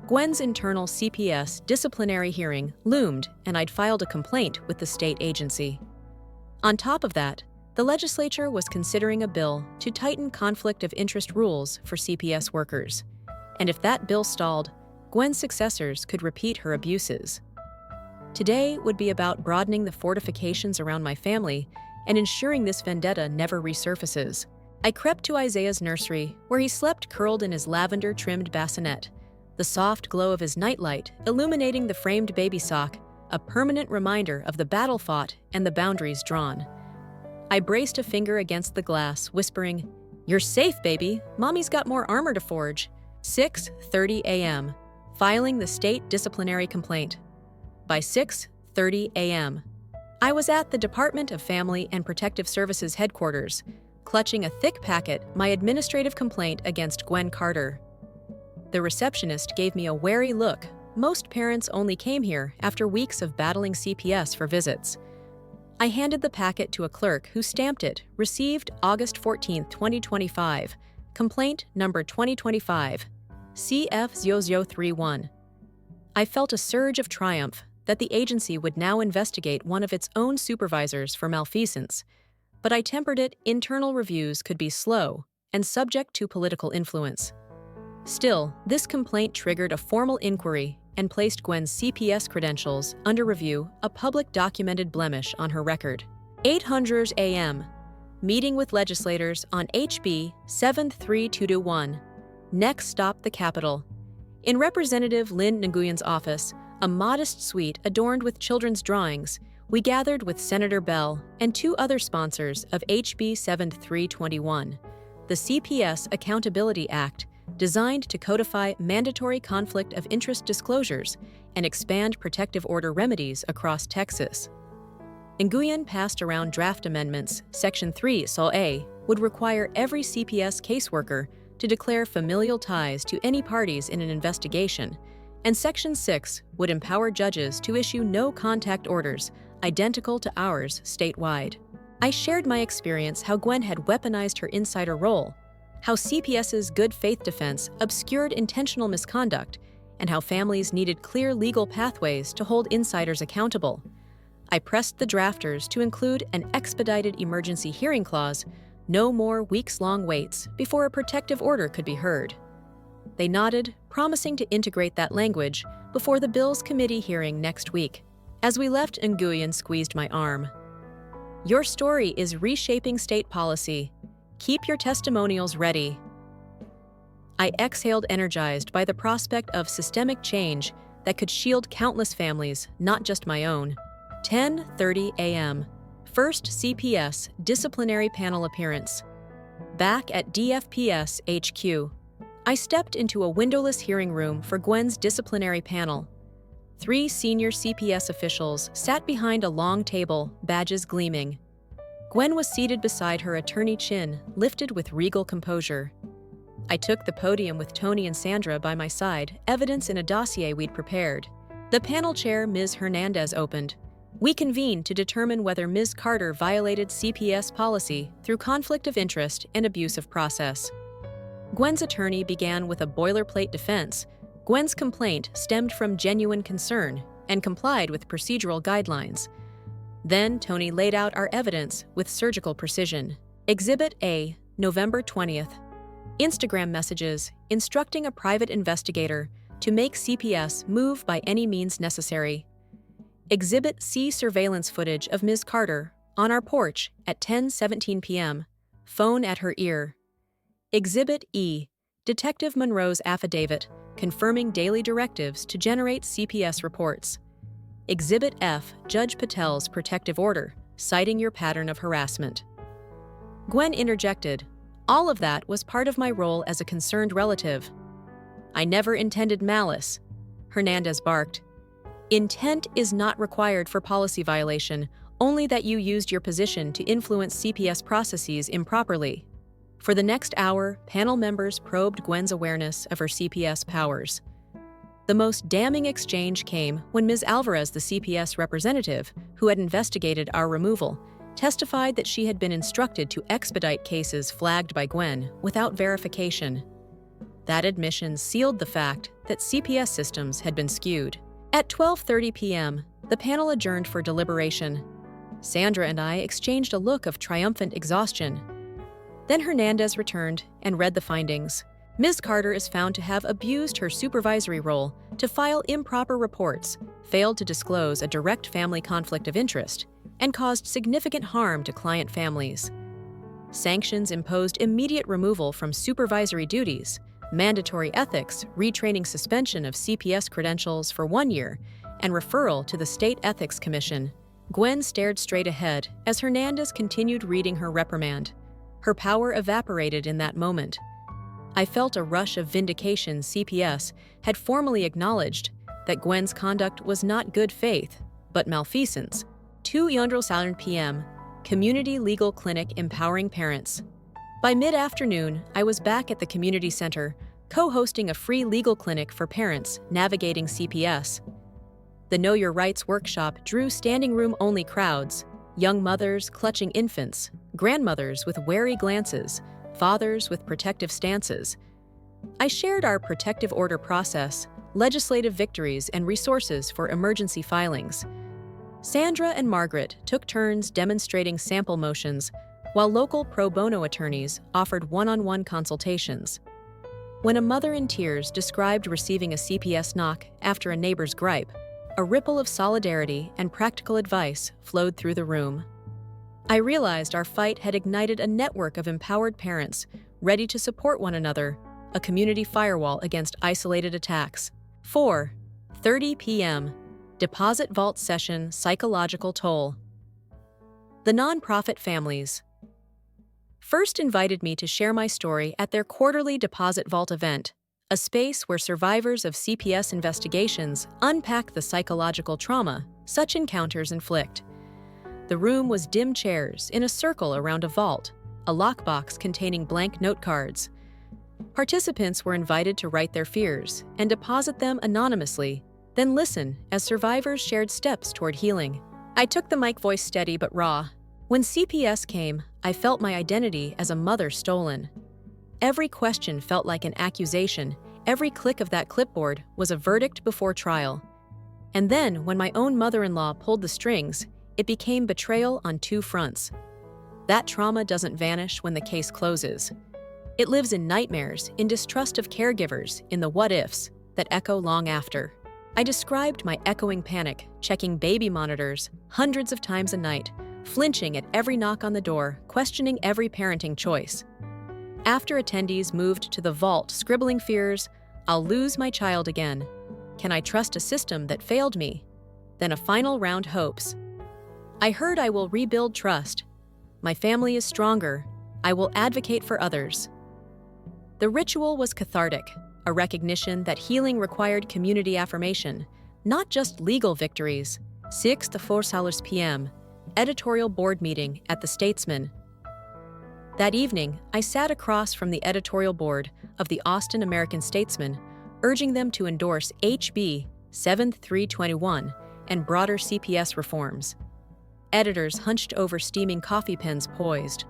Speaker 1: Gwen's internal CPS disciplinary hearing loomed, and I'd filed a complaint with the state agency. On top of that, the legislature was considering a bill to tighten conflict of interest rules for CPS workers. And if that bill stalled, Gwen's successors could repeat her abuses. Today would be about broadening the fortifications around my family and ensuring this vendetta never resurfaces. I crept to Isaiah's nursery, where he slept curled in his lavender-trimmed bassinet, the soft glow of his nightlight illuminating the framed baby sock, a permanent reminder of the battle fought and the boundaries drawn. I braced a finger against the glass, whispering, "You're safe, baby. Mommy's got more armor to forge." 6:30 a.m., filing the state disciplinary complaint. By 6:30 10:30 a.m. I was at the Department of Family and Protective Services headquarters, clutching a thick packet, my administrative complaint against Gwen Carter. The receptionist gave me a wary look. Most parents only came here after weeks of battling CPS for visits. I handed the packet to a clerk who stamped it, received August 14, 2025, complaint number 2025, CF0031. I felt a surge of triumph that the agency would now investigate one of its own supervisors for malfeasance, but I tempered it. Internal reviews could be slow and subject to political influence. Still, this complaint triggered a formal inquiry and placed Gwen's CPS credentials under review, a public documented blemish on her record. 8:00 a.m. Meeting with legislators on HB 73221. Next stop, the Capitol. In Representative Lynn Nguyen's office, a modest suite adorned with children's drawings, we gathered with Senator Bell and two other sponsors of HB 7321, the CPS Accountability Act, designed to codify mandatory conflict of interest disclosures and expand protective order remedies across Texas. Nguyen passed around draft amendments. Section 3, Sol A, would require every CPS caseworker to declare familial ties to any parties in an investigation, and Section 6 would empower judges to issue no-contact orders identical to ours statewide. I shared my experience how Gwen had weaponized her insider role, how CPS's good faith defense obscured intentional misconduct, and how families needed clear legal pathways to hold insiders accountable. I pressed the drafters to include an expedited emergency hearing clause, no more weeks-long waits before a protective order could be heard. They nodded, promising to integrate that language before the bill's committee hearing next week. As we left, Nguyen squeezed my arm. "Your story is reshaping state policy. Keep your testimonials ready." I exhaled, energized by the prospect of systemic change that could shield countless families, not just my own. 10:30 a.m. First CPS disciplinary panel appearance. Back at DFPS HQ, I stepped into a windowless hearing room for Gwen's disciplinary panel. 3 senior CPS officials sat behind a long table, badges gleaming. Gwen was seated beside her attorney, chin lifted with regal composure. I took the podium with Tony and Sandra by my side, evidence in a dossier we'd prepared. The panel chair, Ms. Hernandez, opened. We convened to determine whether Ms. Carter violated CPS policy through conflict of interest and abuse of process. Gwen's attorney began with a boilerplate defense. Gwen's complaint stemmed from genuine concern and complied with procedural guidelines. Then Tony laid out our evidence with surgical precision. Exhibit A, November 20th. Instagram messages instructing a private investigator to make CPS move by any means necessary. Exhibit C, surveillance footage of Ms. Carter on our porch at 10:17 p.m., phone at her ear. Exhibit E, Detective Monroe's affidavit confirming daily directives to generate CPS reports. Exhibit F, Judge Patel's protective order, citing your pattern of harassment. Gwen interjected, "All of that was part of my role as a concerned relative." "I never intended malice," Hernandez barked. "Intent is not required for policy violation, only that you used your position to influence CPS processes improperly." For the next hour, panel members probed Gwen's awareness of her CPS powers. The most damning exchange came when Ms. Alvarez, the CPS representative who had investigated our removal, testified that she had been instructed to expedite cases flagged by Gwen without verification. That admission sealed the fact that CPS systems had been skewed. At 12:30 p.m., the panel adjourned for deliberation. Sandra and I exchanged a look of triumphant exhaustion. Then Hernandez returned and read the findings. Ms. Carter is found to have abused her supervisory role to file improper reports, failed to disclose a direct family conflict of interest, and caused significant harm to client families. Sanctions imposed immediate removal from supervisory duties, mandatory ethics, retraining, suspension of CPS credentials for 1 year, and referral to the State Ethics Commission. Gwen stared straight ahead as Hernandez continued reading her reprimand. Her power evaporated in that moment. I felt a rush of vindication. CPS had formally acknowledged that Gwen's conduct was not good faith, but malfeasance. 2:00 p.m. Community Legal Clinic empowering parents. By mid-afternoon, I was back at the community center, co-hosting a free legal clinic for parents navigating CPS. The Know Your Rights workshop drew standing room-only crowds, young mothers clutching infants, grandmothers with wary glances, fathers with protective stances. I shared our protective order process, legislative victories, and resources for emergency filings. Sandra and Margaret took turns demonstrating sample motions, while local pro bono attorneys offered one-on-one consultations. When a mother in tears described receiving a CPS knock after a neighbor's gripe, a ripple of solidarity and practical advice flowed through the room. I realized our fight had ignited a network of empowered parents ready to support one another, a community firewall against isolated attacks. 4:30 p.m. Deposit Vault Session Psychological Toll. The nonprofit families first invited me to share my story at their quarterly Deposit Vault event, a space where survivors of CPS investigations unpack the psychological trauma such encounters inflict. The room was dim chairs in a circle around a vault, a lockbox containing blank note cards. Participants were invited to write their fears and deposit them anonymously, then listen as survivors shared steps toward healing. I took the mic, voice steady but raw. When CPS came, I felt my identity as a mother stolen. Every question felt like an accusation. Every click of that clipboard was a verdict before trial. And then, when my own mother-in-law pulled the strings, it became betrayal on two fronts. That trauma doesn't vanish when the case closes. It lives in nightmares, in distrust of caregivers, in the what-ifs that echo long after. I described my echoing panic, checking baby monitors hundreds of times a night, flinching at every knock on the door, questioning every parenting choice. After attendees moved to the vault, scribbling fears, "I'll lose my child again. Can I trust a system that failed me?" Then a final round, hopes. I heard, "I will rebuild trust. My family is stronger. I will advocate for others." The ritual was cathartic, a recognition that healing required community affirmation, not just legal victories. 6:04 p.m. Editorial board meeting at the Statesman. That evening, I sat across from the editorial board of the Austin American-Statesman, urging them to endorse HB 7321 and broader CPS reforms. Editors hunched over steaming coffee pens poised.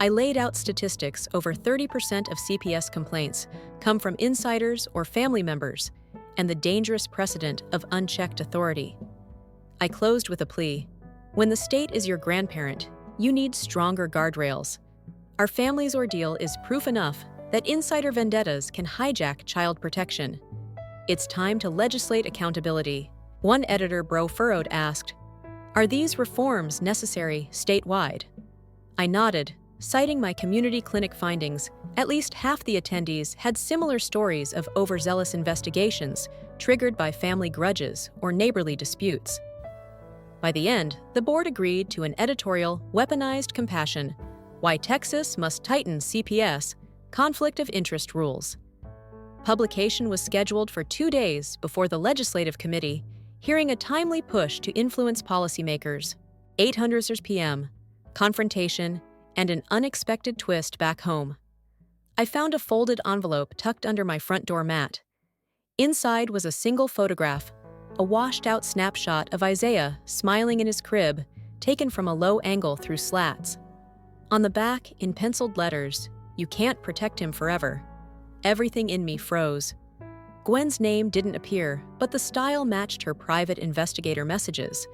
Speaker 1: I laid out statistics. Over 30% of CPS complaints come from insiders or family members, and the dangerous precedent of unchecked authority. I closed with a plea. When the state is your grandparent, you need stronger guardrails. Our family's ordeal is proof enough that insider vendettas can hijack child protection. It's time to legislate accountability. One editor, Bro Furrowed, asked, "Are these reforms necessary statewide?" I nodded, citing my community clinic findings. At least half the attendees had similar stories of overzealous investigations triggered by family grudges or neighborly disputes. By the end, the board agreed to an editorial, "Weaponized Compassion: Why Texas Must Tighten CPS Conflict of Interest Rules." Publication was scheduled for 2 days before the Legislative Committee, hearing a timely push to influence policymakers. 8:00 p.m. Confrontation and an unexpected twist back home. I found a folded envelope tucked under my front door mat. Inside was a single photograph, a washed-out snapshot of Isaiah smiling in his crib, taken from a low angle through slats. On the back, in penciled letters, "You can't protect him forever." Everything in me froze. Gwen's name didn't appear, but the style matched her private investigator messages.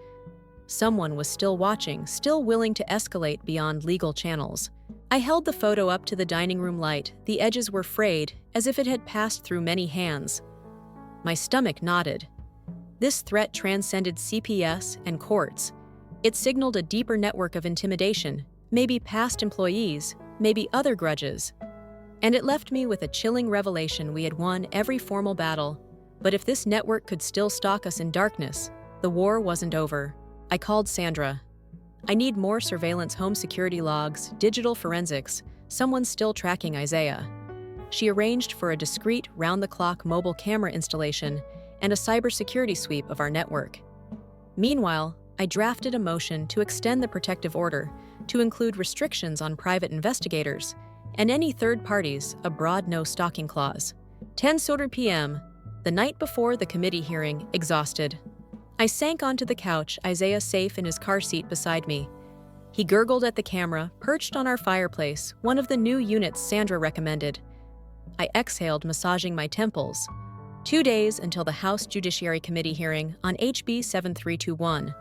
Speaker 1: Someone was still watching, still willing to escalate beyond legal channels. I held the photo up to the dining room light. The edges were frayed, as if it had passed through many hands. My stomach knotted. This threat transcended CPS and courts. It signaled a deeper network of intimidation, maybe past employees, maybe other grudges. And it left me with a chilling revelation: we had won every formal battle. But if this network could still stalk us in darkness, the war wasn't over. I called Sandra. "I need more surveillance, home security logs, digital forensics, someone still tracking Isaiah." She arranged for a discreet, round-the-clock mobile camera installation and a cybersecurity sweep of our network. Meanwhile, I drafted a motion to extend the protective order to include restrictions on private investigators and any third parties, a broad no-stalking clause. 10:00 p.m., the night before the committee hearing, exhausted. I sank onto the couch, Isaiah safe in his car seat beside me. He gurgled at the camera, perched on our fireplace, one of the new units Sandra recommended. I exhaled, massaging my temples. 2 days until the House Judiciary Committee hearing on HB 7321.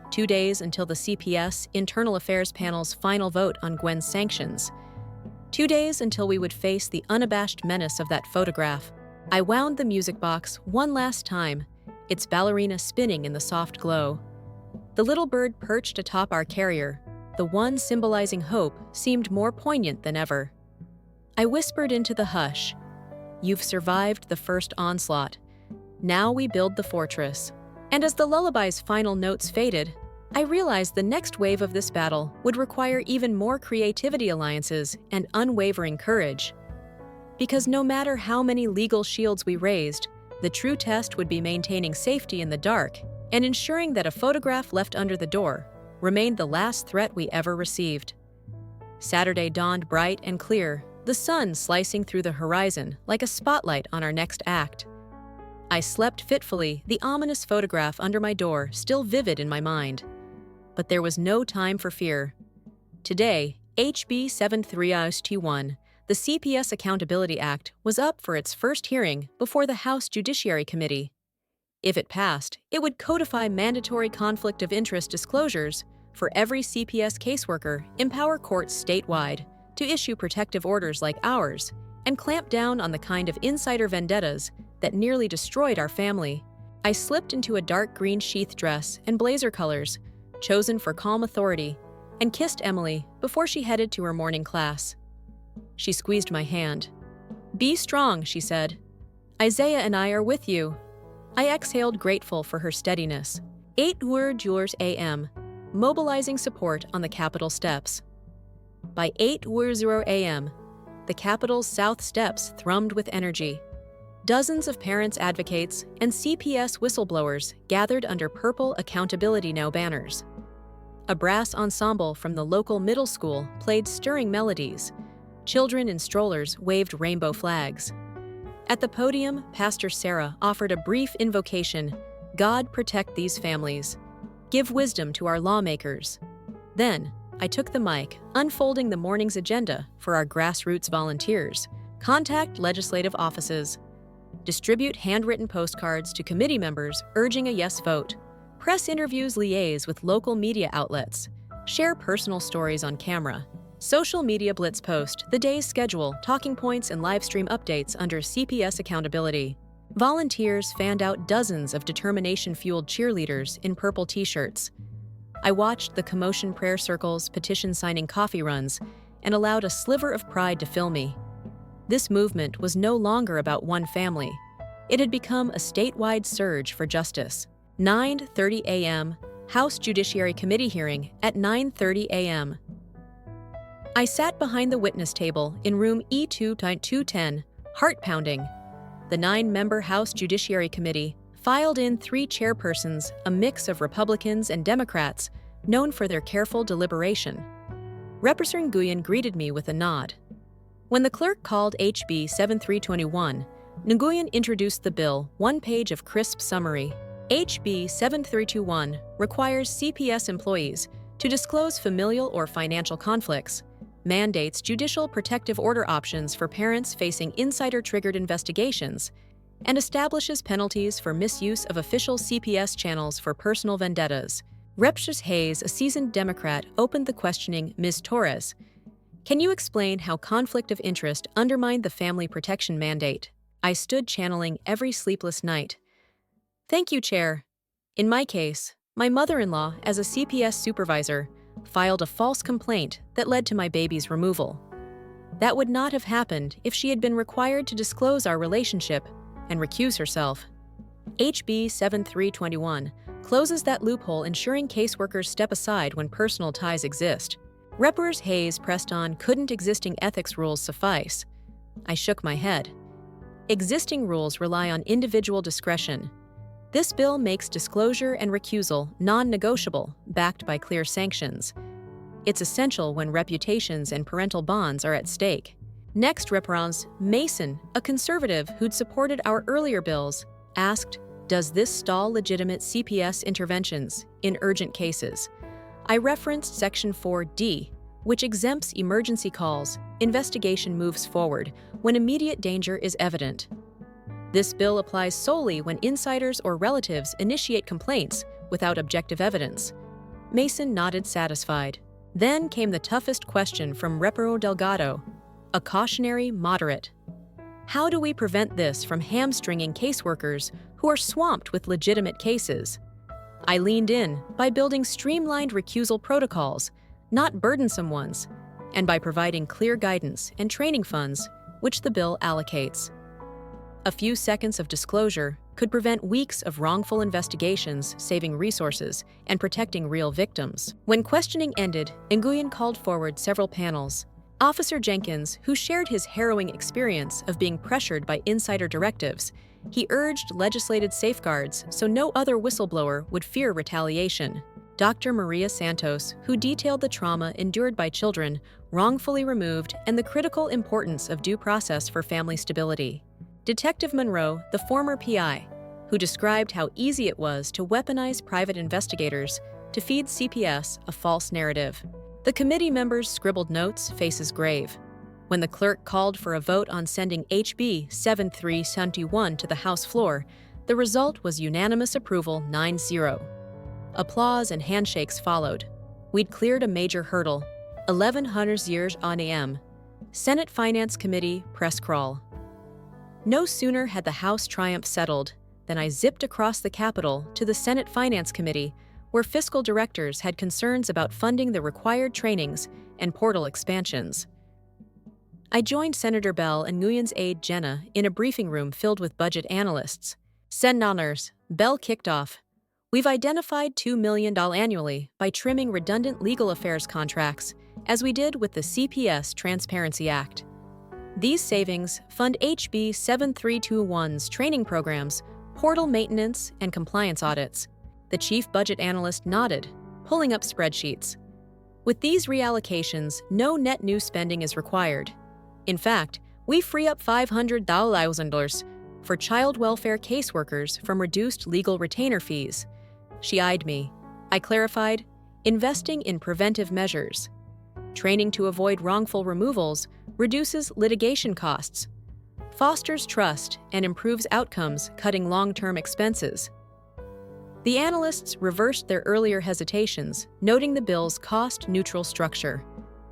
Speaker 1: 2 days until the CPS Internal Affairs Panel's final vote on Gwen's sanctions. 2 days until we would face the unabashed menace of that photograph. I wound the music box one last time, its ballerina spinning in the soft glow. The little bird perched atop our carrier, the one symbolizing hope, seemed more poignant than ever. I whispered into the hush, "You've survived the first onslaught. Now we build the fortress." And as the lullaby's final notes faded, I realized the next wave of this battle would require even more creativity, alliances, and unwavering courage. Because no matter how many legal shields we raised, the true test would be maintaining safety in the dark and ensuring that a photograph left under the door remained the last threat we ever received. Saturday dawned bright and clear, the sun slicing through the horizon like a spotlight on our next act. I slept fitfully, the ominous photograph under my door still vivid in my mind. But there was no time for fear. Today, HB 7321, the CPS Accountability Act, was up for its first hearing before the House Judiciary Committee. If it passed, it would codify mandatory conflict of interest disclosures for every CPS caseworker, empower courts statewide to issue protective orders like ours, and clamp down on the kind of insider vendettas that nearly destroyed our family. I slipped into a dark green sheath dress and blazer colors, chosen for calm authority, and kissed Emily before she headed to her morning class. She squeezed my hand. "Be strong," she said. "Isaiah and I are with you." I exhaled, grateful for her steadiness. 8:00 a.m., mobilizing support on the Capitol steps. By 8:00 a.m., the Capitol's south steps thrummed with energy. Dozens of parents, advocates, and CPS whistleblowers gathered under purple Accountability Now banners. A brass ensemble from the local middle school played stirring melodies. Children in strollers waved rainbow flags. At the podium, Pastor Sarah offered a brief invocation, "God protect these families. Give wisdom to our lawmakers." Then, I took the mic, unfolding the morning's agenda for our grassroots volunteers. Contact legislative offices. Distribute handwritten postcards to committee members urging a yes vote. Press interviews, liaise with local media outlets. Share personal stories on camera. Social media blitz post the day's schedule, talking points, and live stream updates under CPS accountability. Volunteers fanned out dozens of determination-fueled cheerleaders in purple t-shirts. I watched the commotion, prayer circles, petition signing, coffee runs, and allowed a sliver of pride to fill me. This movement was no longer about one family. It had become a statewide surge for justice. 9:30 a.m., House Judiciary Committee hearing at 9:30 a.m. I sat behind the witness table in room E2-210, heart pounding. The 9-member House Judiciary Committee filed in 3 chairpersons, a mix of Republicans and Democrats, known for their careful deliberation. Representative Nguyen greeted me with a nod. When the clerk called HB 7321, Nguyen introduced the bill, one page of crisp summary. HB 7321 requires CPS employees to disclose familial or financial conflicts, mandates judicial protective order options for parents facing insider-triggered investigations, and establishes penalties for misuse of official CPS channels for personal vendettas. Representative Hayes, a seasoned Democrat, opened the questioning. "Ms. Torres, can you explain how conflict of interest undermined the family protection mandate?" I stood, channeling every sleepless night. "Thank you, Chair. In my case, my mother-in-law, as a CPS supervisor, filed a false complaint that led to my baby's removal. That would not have happened if she had been required to disclose our relationship and recuse herself. HB 7321 closes that loophole, ensuring caseworkers step aside when personal ties exist." Representative Hayes pressed on. "Couldn't existing ethics rules suffice?" I shook my head. "Existing rules rely on individual discretion. This bill makes disclosure and recusal non-negotiable, backed by clear sanctions. It's essential when reputations and parental bonds are at stake. Next, Representative Mason, a conservative who'd supported our earlier bills, asked, "Does this stall legitimate CPS interventions in urgent cases?" I referenced Section 4D, which exempts emergency calls. Investigation moves forward when immediate danger is evident. This bill applies solely when insiders or relatives initiate complaints without objective evidence. Mason nodded satisfied. Then came the toughest question from Representative Delgado, a cautionary moderate. How do we prevent this from hamstringing caseworkers who are swamped with legitimate cases? I leaned in by building streamlined recusal protocols, not burdensome ones, and by providing clear guidance and training funds, which the bill allocates. A few seconds of disclosure could prevent weeks of wrongful investigations, saving resources and protecting real victims. When questioning ended, Nguyen called forward several panels. Officer Jenkins, who shared his harrowing experience of being pressured by insider directives, he urged legislated safeguards so no other whistleblower would fear retaliation. Dr. Maria Santos, who detailed the trauma endured by children wrongfully removed and the critical importance of due process for family stability. Detective Monroe, the former PI, who described how easy it was to weaponize private investigators to feed CPS a false narrative. The committee members scribbled notes, faces grave. When the clerk called for a vote on sending HB 7371 to the House floor, the result was unanimous approval 9-0. Applause and handshakes followed. We'd cleared a major hurdle. 1100 years on AM. Senate Finance Committee press crawl. No sooner had the House triumph settled than I zipped across the Capitol to the Senate Finance Committee, where fiscal directors had concerns about funding the required trainings and portal expansions. I joined Senator Bell and Nguyen's aide Jenna in a briefing room filled with budget analysts. Senators, Bell kicked off. We've identified $2 million annually by trimming redundant legal affairs contracts, as we did with the CPS Transparency Act. These savings fund HB 7321's training programs, portal maintenance, and compliance audits. The chief budget analyst nodded, pulling up spreadsheets. With these reallocations, no net new spending is required. In fact, we free up $500,000 for child welfare caseworkers from reduced legal retainer fees. She eyed me. I clarified, investing in preventive measures. Training to avoid wrongful removals reduces litigation costs, fosters trust, and improves outcomes, cutting long-term expenses. The analysts reversed their earlier hesitations, noting the bill's cost-neutral structure.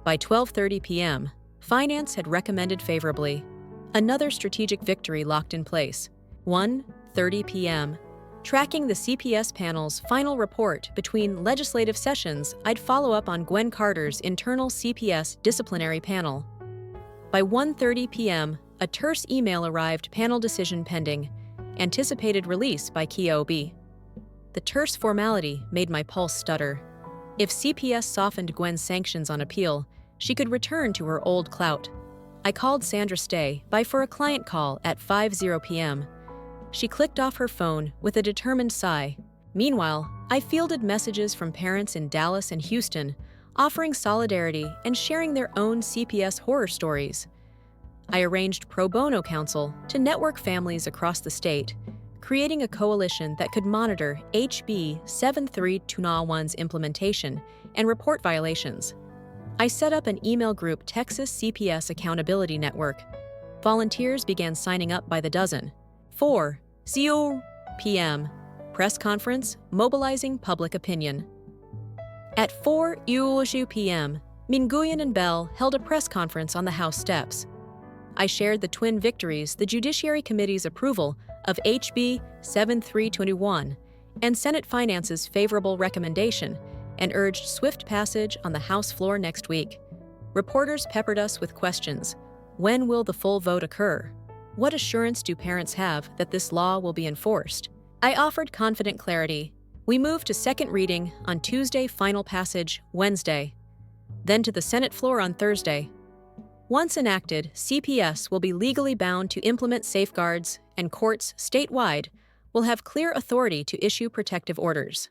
Speaker 1: By 12:30 p.m., Finance had recommended favorably. Another strategic victory locked in place. 1:30 p.m., tracking the CPS panel's final report between legislative sessions, I'd follow up on Gwen Carter's internal CPS disciplinary panel. By 1:30 p.m., a terse email arrived, panel decision pending, anticipated release by KOB. The terse formality made my pulse stutter. If CPS softened Gwen's sanctions on appeal, she could return to her old clout. I called Sandra Stay by for a client call at 5:00 p.m. She clicked off her phone with a determined sigh. Meanwhile, I fielded messages from parents in Dallas and Houston, offering solidarity and sharing their own CPS horror stories. I arranged pro bono counsel to network families across the state, creating a coalition that could monitor HB 7321's implementation and report violations. I set up an email group, Texas CPS Accountability Network. Volunteers began signing up by the dozen. 4:00 p.m. Press conference, mobilizing public opinion. At 4:00 p.m., Nguyen and Bell held a press conference on the House steps. I shared the twin victories, the Judiciary Committee's approval of HB 7321 and Senate Finance's favorable recommendation, and urged swift passage on the House floor next week. Reporters peppered us with questions. When will the full vote occur? What assurance do parents have that this law will be enforced? I offered confident clarity. We moved to second reading on Tuesday, final passage Wednesday, then to the Senate floor on Thursday. Once enacted, CPS will be legally bound to implement safeguards, and courts statewide will have clear authority to issue protective orders.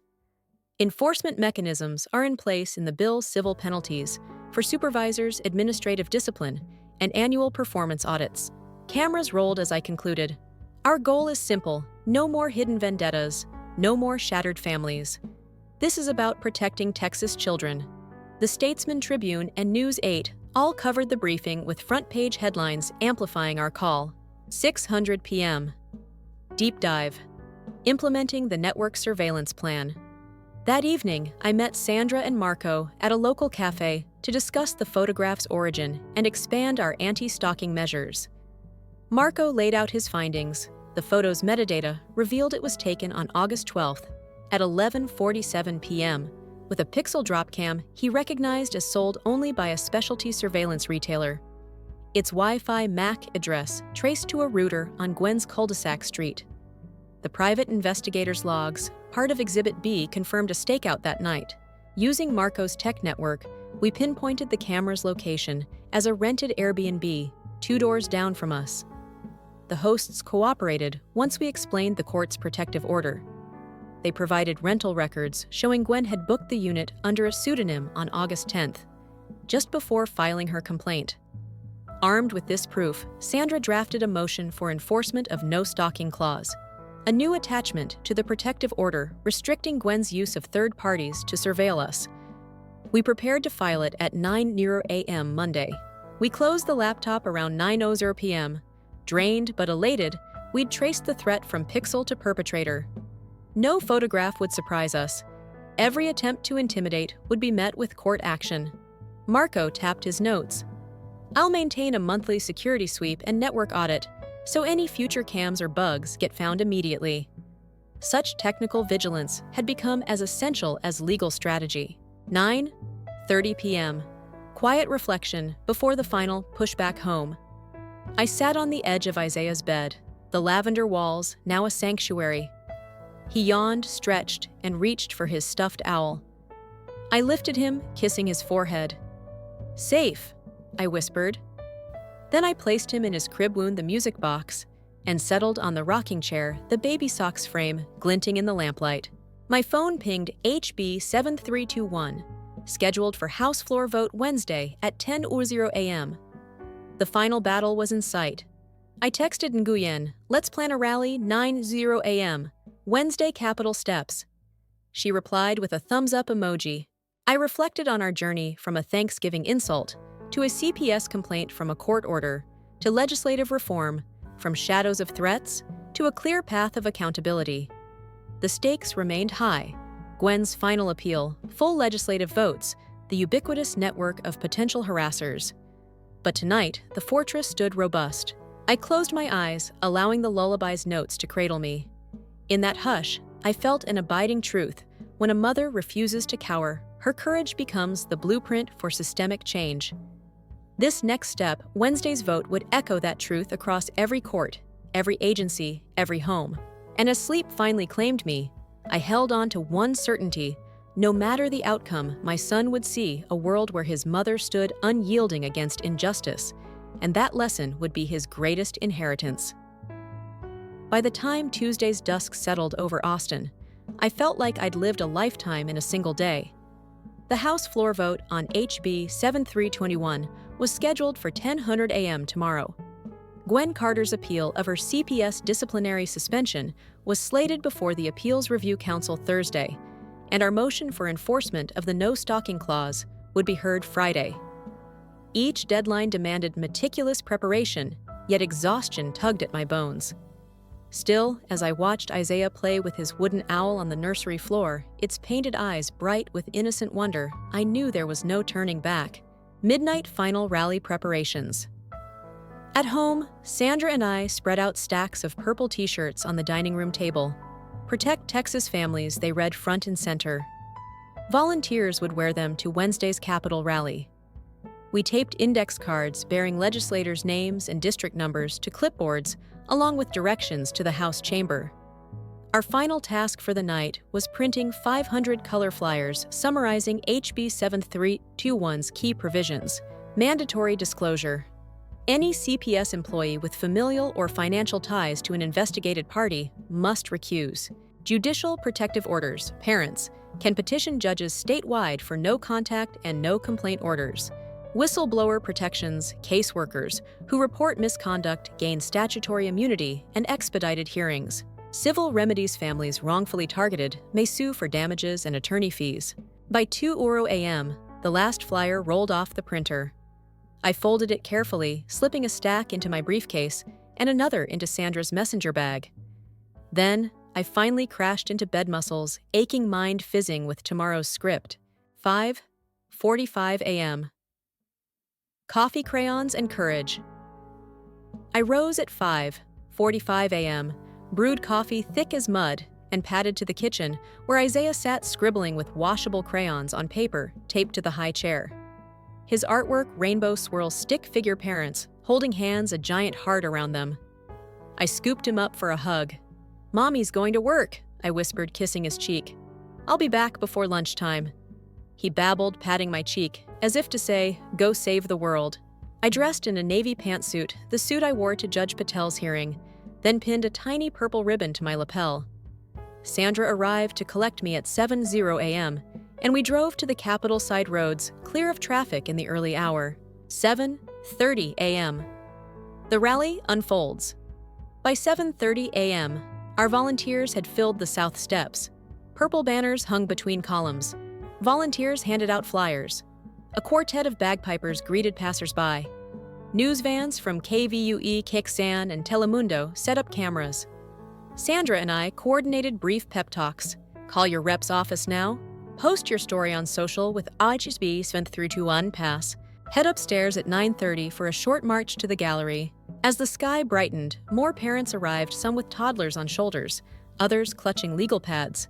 Speaker 1: Enforcement mechanisms are in place in the bill's civil penalties for supervisors, administrative discipline, and annual performance audits. Cameras rolled as I concluded. Our goal is simple: no more hidden vendettas, no more shattered families. This is about protecting Texas children. The Statesman Tribune and News 8 all covered the briefing with front-page headlines amplifying our call. 6:00 p.m. Deep dive. Implementing the network surveillance plan. That evening, I met Sandra and Marco at a local cafe to discuss the photograph's origin and expand our anti-stalking measures. Marco laid out his findings. The photo's metadata revealed it was taken on August 12th at 11:47 p.m. with a pixel drop cam he recognized as sold only by a specialty surveillance retailer. Its Wi-Fi MAC address traced to a router on Gwen's cul-de-sac street. The private investigator's logs, part of Exhibit B, confirmed a stakeout that night. Using Marco's tech network, we pinpointed the camera's location as a rented Airbnb 2 doors down from us. The hosts cooperated once we explained the court's protective order. They provided rental records showing Gwen had booked the unit under a pseudonym on August 10th, just before filing her complaint. Armed with this proof, Sandra drafted a motion for enforcement of no stalking clause, a new attachment to the protective order restricting Gwen's use of third parties to surveil us. We prepared to file it at 9:00 a.m. Monday. We closed the laptop around 9:00 p.m. Drained but elated, we'd traced the threat from pixel to perpetrator. No photograph would surprise us. Every attempt to intimidate would be met with court action. Marco tapped his notes. I'll maintain a monthly security sweep and network audit, so any future cams or bugs get found immediately. Such technical vigilance had become as essential as legal strategy. 9:30 p.m. Quiet reflection before the final push back home. I sat on the edge of Isaiah's bed, the lavender walls now a sanctuary. He yawned, stretched, and reached for his stuffed owl. I lifted him, kissing his forehead. Safe, I whispered. Then I placed him in his crib wound the music box and settled on the rocking chair, the baby socks frame glinting in the lamplight. My phone pinged HB 7321, scheduled for House floor vote Wednesday at 10:00 a.m. The final battle was in sight. I texted Nguyen, let's plan a rally 9:00 a.m., Wednesday Capitol steps. She replied with a thumbs-up emoji. I reflected on our journey from a Thanksgiving insult to a CPS complaint from a court order, to legislative reform, from shadows of threats to a clear path of accountability. The stakes remained high. Gwen's final appeal, full legislative votes, the ubiquitous network of potential harassers. But tonight, the fortress stood robust. I closed my eyes, allowing the lullaby's notes to cradle me. In that hush, I felt an abiding truth. When a mother refuses to cower, her courage becomes the blueprint for systemic change. This next step, Wednesday's vote, would echo that truth across every court, every agency, every home. And as sleep finally claimed me, I held on to one certainty: no matter the outcome, my son would see a world where his mother stood unyielding against injustice, and that lesson would be his greatest inheritance. By the time Tuesday's dusk settled over Austin, I felt like I'd lived a lifetime in a single day. The House floor vote on HB 7321 was scheduled for 10:00 a.m. tomorrow. Gwen Carter's appeal of her CPS disciplinary suspension was slated before the Appeals Review Council Thursday, and our motion for enforcement of the no stalking clause would be heard Friday. Each deadline demanded meticulous preparation, yet exhaustion tugged at my bones. Still, as I watched Isaiah play with his wooden owl on the nursery floor, its painted eyes bright with innocent wonder, I knew there was no turning back. Midnight final rally preparations. At home, Sandra and I spread out stacks of purple t-shirts on the dining room table. Protect Texas families, they read front and center. Volunteers would wear them to Wednesday's Capitol rally. We taped index cards bearing legislators' names and district numbers to clipboards, along with directions to the House chamber. Our final task for the night was printing 500 color flyers summarizing HB 7321's key provisions: mandatory disclosure, Any CPS employee with familial or financial ties to an investigated party must recuse. Judicial protective orders, parents, can petition judges statewide for no contact and no complaint orders. Whistleblower protections, caseworkers who report misconduct gain statutory immunity and expedited hearings. Civil remedies families wrongfully targeted may sue for damages and attorney fees. By 2 a.m., the last flyer rolled off the printer. I folded it carefully, slipping a stack into my briefcase and another into Sandra's messenger bag. Then, I finally crashed into bed muscles, aching mind fizzing with tomorrow's script. 5:45 a.m. Coffee crayons and courage. I rose at 5:45 a.m., brewed coffee thick as mud, and padded to the kitchen, where Isaiah sat scribbling with washable crayons on paper taped to the high chair. His artwork rainbow swirls stick figure parents, holding hands a giant heart around them. I scooped him up for a hug. "Mommy's going to work," I whispered, kissing his cheek. "I'll be back before lunchtime." He babbled, patting my cheek, as if to say, "Go save the world." I dressed in a navy pantsuit, the suit I wore to Judge Patel's hearing, then pinned a tiny purple ribbon to my lapel. Sandra arrived to collect me at 7:00 a.m., and we drove to the Capitol side roads, clear of traffic in the early hour. 7:30 a.m. The rally unfolds. By 7:30 a.m., our volunteers had filled the south steps. Purple banners hung between columns. Volunteers handed out flyers. A quartet of bagpipers greeted passersby. News vans from KVUE, Keksan, and Telemundo set up cameras. Sandra and I coordinated brief pep talks. Call your rep's office now. Post your story on social with HB 731 pass. Head upstairs at 9:30 for a short march to the gallery. As the sky brightened, more parents arrived, some with toddlers on shoulders, others clutching legal pads.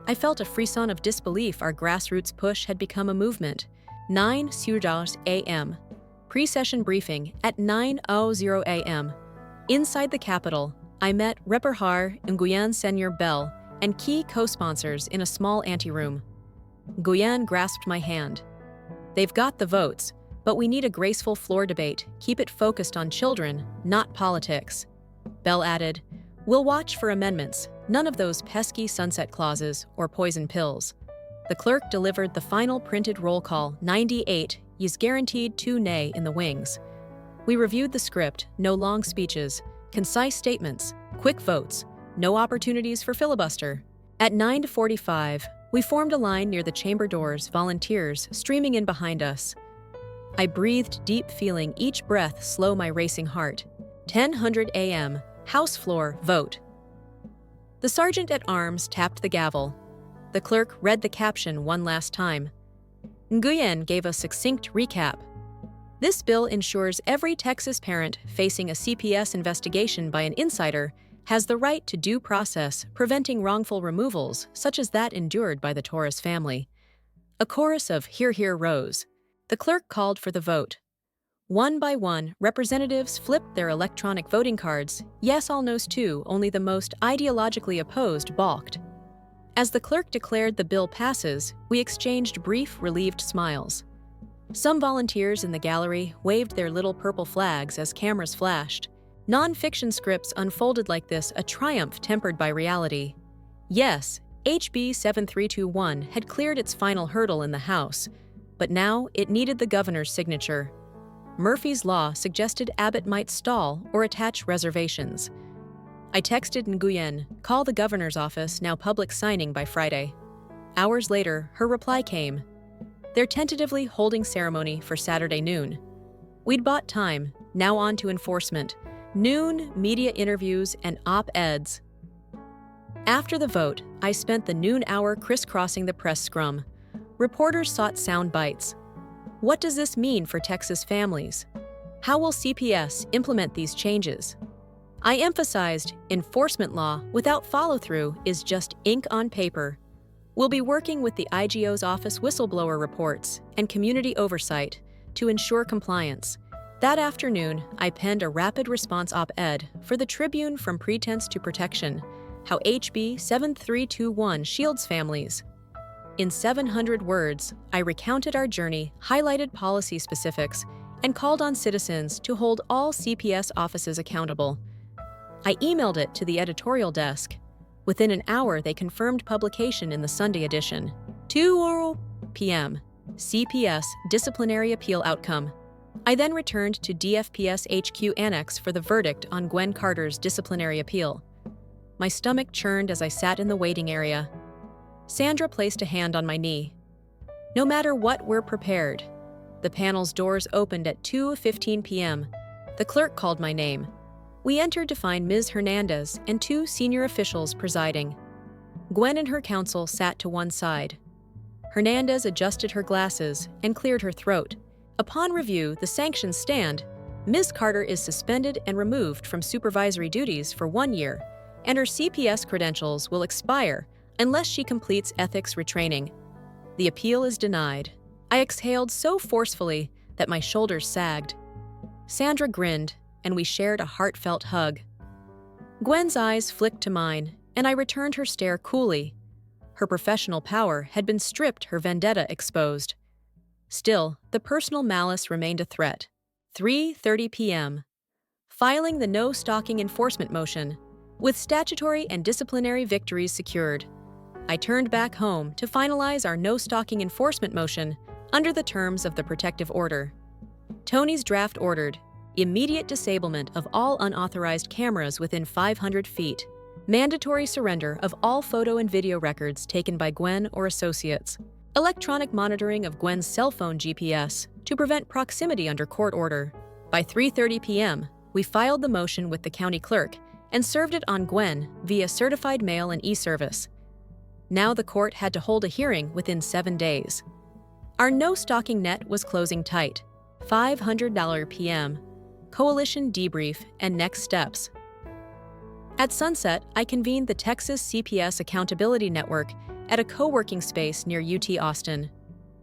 Speaker 1: I felt a frisson of disbelief our grassroots push had become a movement. 9:00 a.m. Pre-session briefing at 9:00 a.m. Inside the Capitol, I met Reperhar Nguyen Senior Bell and key co-sponsors in a small anteroom. Nguyen grasped my hand. "They've got the votes, but we need a graceful floor debate. Keep it focused on children, not politics." Bell added, "We'll watch for amendments, none of those pesky sunset clauses or poison pills." The clerk delivered the final printed roll call, 98 is guaranteed 2 nay in the wings. We reviewed the script, no long speeches, concise statements, quick votes, no opportunities for filibuster. At 9:45, we formed a line near the chamber doors, volunteers streaming in behind us. I breathed deep, feeling each breath slow my racing heart. 10:00 a.m., House floor, vote. The sergeant-at-arms tapped the gavel. The clerk read the caption one last time. Nguyen gave a succinct recap. This bill ensures every Texas parent facing a CPS investigation by an insider has the right to due process, preventing wrongful removals, such as that endured by the Torres family. A chorus of "hear, hear" rose. The clerk called for the vote. One by one, representatives flipped their electronic voting cards. Yes, all no's too, only the most ideologically opposed balked. As the clerk declared the bill passes, we exchanged brief, relieved smiles. Some volunteers in the gallery waved their little purple flags as cameras flashed. Non-fiction scripts unfolded like this, a triumph tempered by reality. Yes, HB 7321 had cleared its final hurdle in the House, but now it needed the governor's signature. Murphy's Law suggested Abbott might stall or attach reservations. I texted Nguyen, "Call the governor's office, now public signing by Friday." Hours later, her reply came. They're tentatively holding ceremony for Saturday noon. We'd bought time, now on to enforcement. Noon, media interviews, and op-eds. After the vote, I spent the noon hour crisscrossing the press scrum. Reporters sought sound bites. What does this mean for Texas families? How will CPS implement these changes? I emphasized enforcement law without follow-through is just ink on paper. We'll be working with the IGO's office whistleblower reports and community oversight to ensure compliance. That afternoon, I penned a rapid response op-ed for the Tribune from pretense to protection, how HB 7321 shields families. In 700 words, I recounted our journey, highlighted policy specifics, and called on citizens to hold all CPS offices accountable. I emailed it to the editorial desk. Within an hour, they confirmed publication in the Sunday edition. 2 p.m. CPS disciplinary appeal outcome. I then returned to DFPS HQ Annex for the verdict on Gwen Carter's disciplinary appeal. My stomach churned as I sat in the waiting area. Sandra placed a hand on my knee. No matter what, we're prepared. The panel's doors opened at 2:15 p.m. The clerk called my name. We entered to find Ms. Hernandez and 2 senior officials presiding. Gwen and her counsel sat to one side. Hernandez adjusted her glasses and cleared her throat. Upon review, the sanctions stand. Ms. Carter is suspended and removed from supervisory duties for 1 year, and her CPS credentials will expire unless she completes ethics retraining. The appeal is denied. I exhaled so forcefully that my shoulders sagged. Sandra grinned, and we shared a heartfelt hug. Gwen's eyes flicked to mine, and I returned her stare coolly. Her professional power had been stripped, her vendetta exposed. Still, the personal malice remained a threat. 3:30 p.m. Filing the no stalking enforcement motion. With statutory and disciplinary victories secured, I turned back home to finalize our no stalking enforcement motion under the terms of the protective order. Tony's draft ordered immediate disablement of all unauthorized cameras within 500 feet, mandatory surrender of all photo and video records taken by Gwen or associates, electronic monitoring of Gwen's cell phone GPS to prevent proximity under court order. By 3:30 p.m., we filed the motion with the county clerk and served it on Gwen via certified mail and e-service. Now the court had to hold a hearing within 7 days. Our no-stalking net was closing tight. $500 p.m. Coalition debrief and next steps. At sunset, I convened the Texas CPS Accountability Network at a co-working space near UT Austin.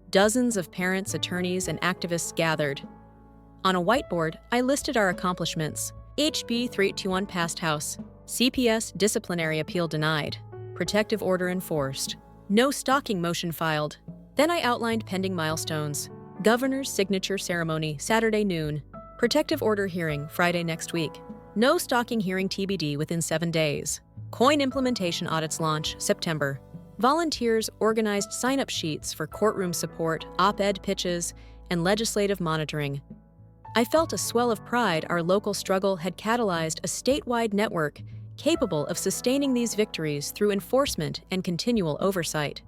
Speaker 1: Dozens of parents, attorneys, and activists gathered. On a whiteboard, I listed our accomplishments. HB 321 passed House. CPS disciplinary appeal denied. Protective order enforced. No stalking motion filed. Then I outlined pending milestones. Governor's signature ceremony, Saturday noon. Protective order hearing, Friday next week. No stalking hearing TBD within 7 days. Coin implementation audits launch, September. Volunteers organized sign-up sheets for courtroom support, op-ed pitches, and legislative monitoring. I felt a swell of pride our local struggle had catalyzed a statewide network capable of sustaining these victories through enforcement and continual oversight.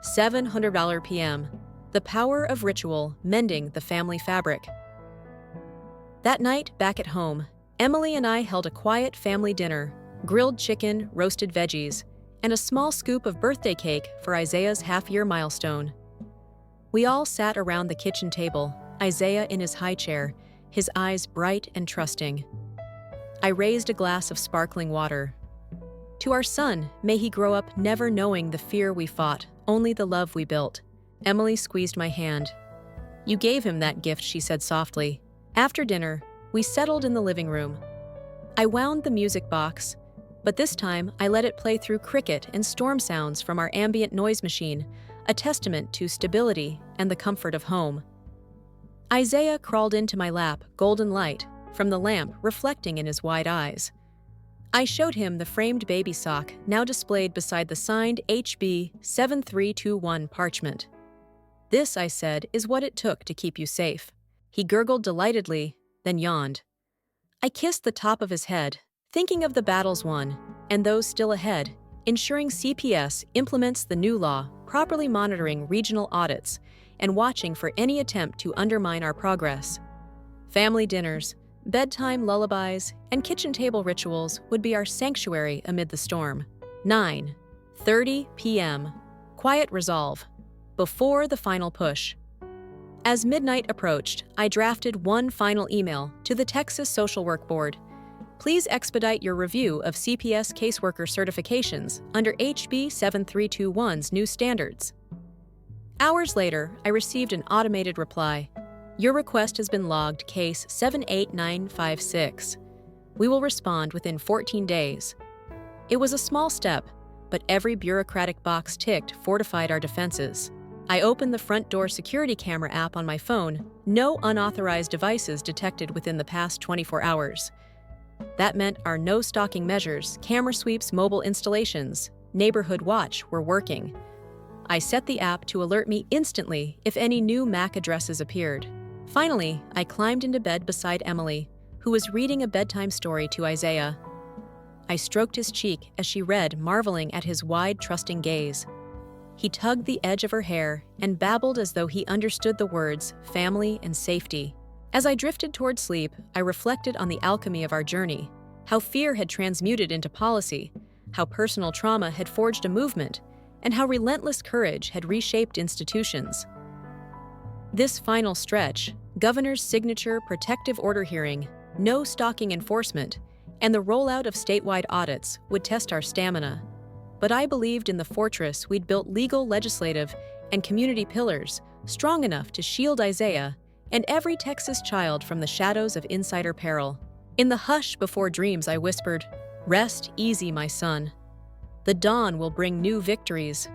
Speaker 1: $700 p.m. The power of ritual, mending the family fabric. That night, back at home, Emily and I held a quiet family dinner, grilled chicken, roasted veggies, and a small scoop of birthday cake for Isaiah's half-year milestone. We all sat around the kitchen table, Isaiah in his high chair, his eyes bright and trusting. I raised a glass of sparkling water. To our son, may he grow up never knowing the fear we fought, only the love we built. Emily squeezed my hand. You gave him that gift, she said softly. After dinner, we settled in the living room. I wound the music box, but this time I let it play through cricket and storm sounds from our ambient noise machine, a testament to stability and the comfort of home. Isaiah crawled into my lap, golden light from the lamp reflecting in his wide eyes. I showed him the framed baby sock now displayed beside the signed HB 7321 parchment. This, I said, is what it took to keep you safe. He gurgled delightedly, then yawned. I kissed the top of his head, thinking of the battles won, and those still ahead, ensuring CPS implements the new law, properly monitoring regional audits, and watching for any attempt to undermine our progress. Family dinners, bedtime lullabies, and kitchen table rituals would be our sanctuary amid the storm. 9:30 p.m. Quiet resolve. Before the final push. As midnight approached, I drafted one final email to the Texas Social Work Board. Please expedite your review of CPS caseworker certifications under HB 7321's new standards. Hours later, I received an automated reply. Your request has been logged case 78956. We will respond within 14 days. It was a small step, but every bureaucratic box ticked fortified our defenses. I opened the front door security camera app on my phone. No unauthorized devices detected within the past 24 hours. That meant our no-stalking measures, camera sweeps, mobile installations, neighborhood watch were working. I set the app to alert me instantly if any new MAC addresses appeared. Finally, I climbed into bed beside Emily, who was reading a bedtime story to Isaiah. I stroked his cheek as she read, marveling at his wide, trusting gaze. He tugged the edge of her hair and babbled as though he understood the words family and safety. As I drifted toward sleep, I reflected on the alchemy of our journey, how fear had transmuted into policy, how personal trauma had forged a movement, and how relentless courage had reshaped institutions. This final stretch, governor's signature protective order hearing, no stalking enforcement, and the rollout of statewide audits would test our stamina. But I believed in the fortress we'd built legal, legislative, and community pillars strong enough to shield Isaiah and every Texas child from the shadows of insider peril. In the hush before dreams, I whispered, "Rest easy, my son. The dawn will bring new victories."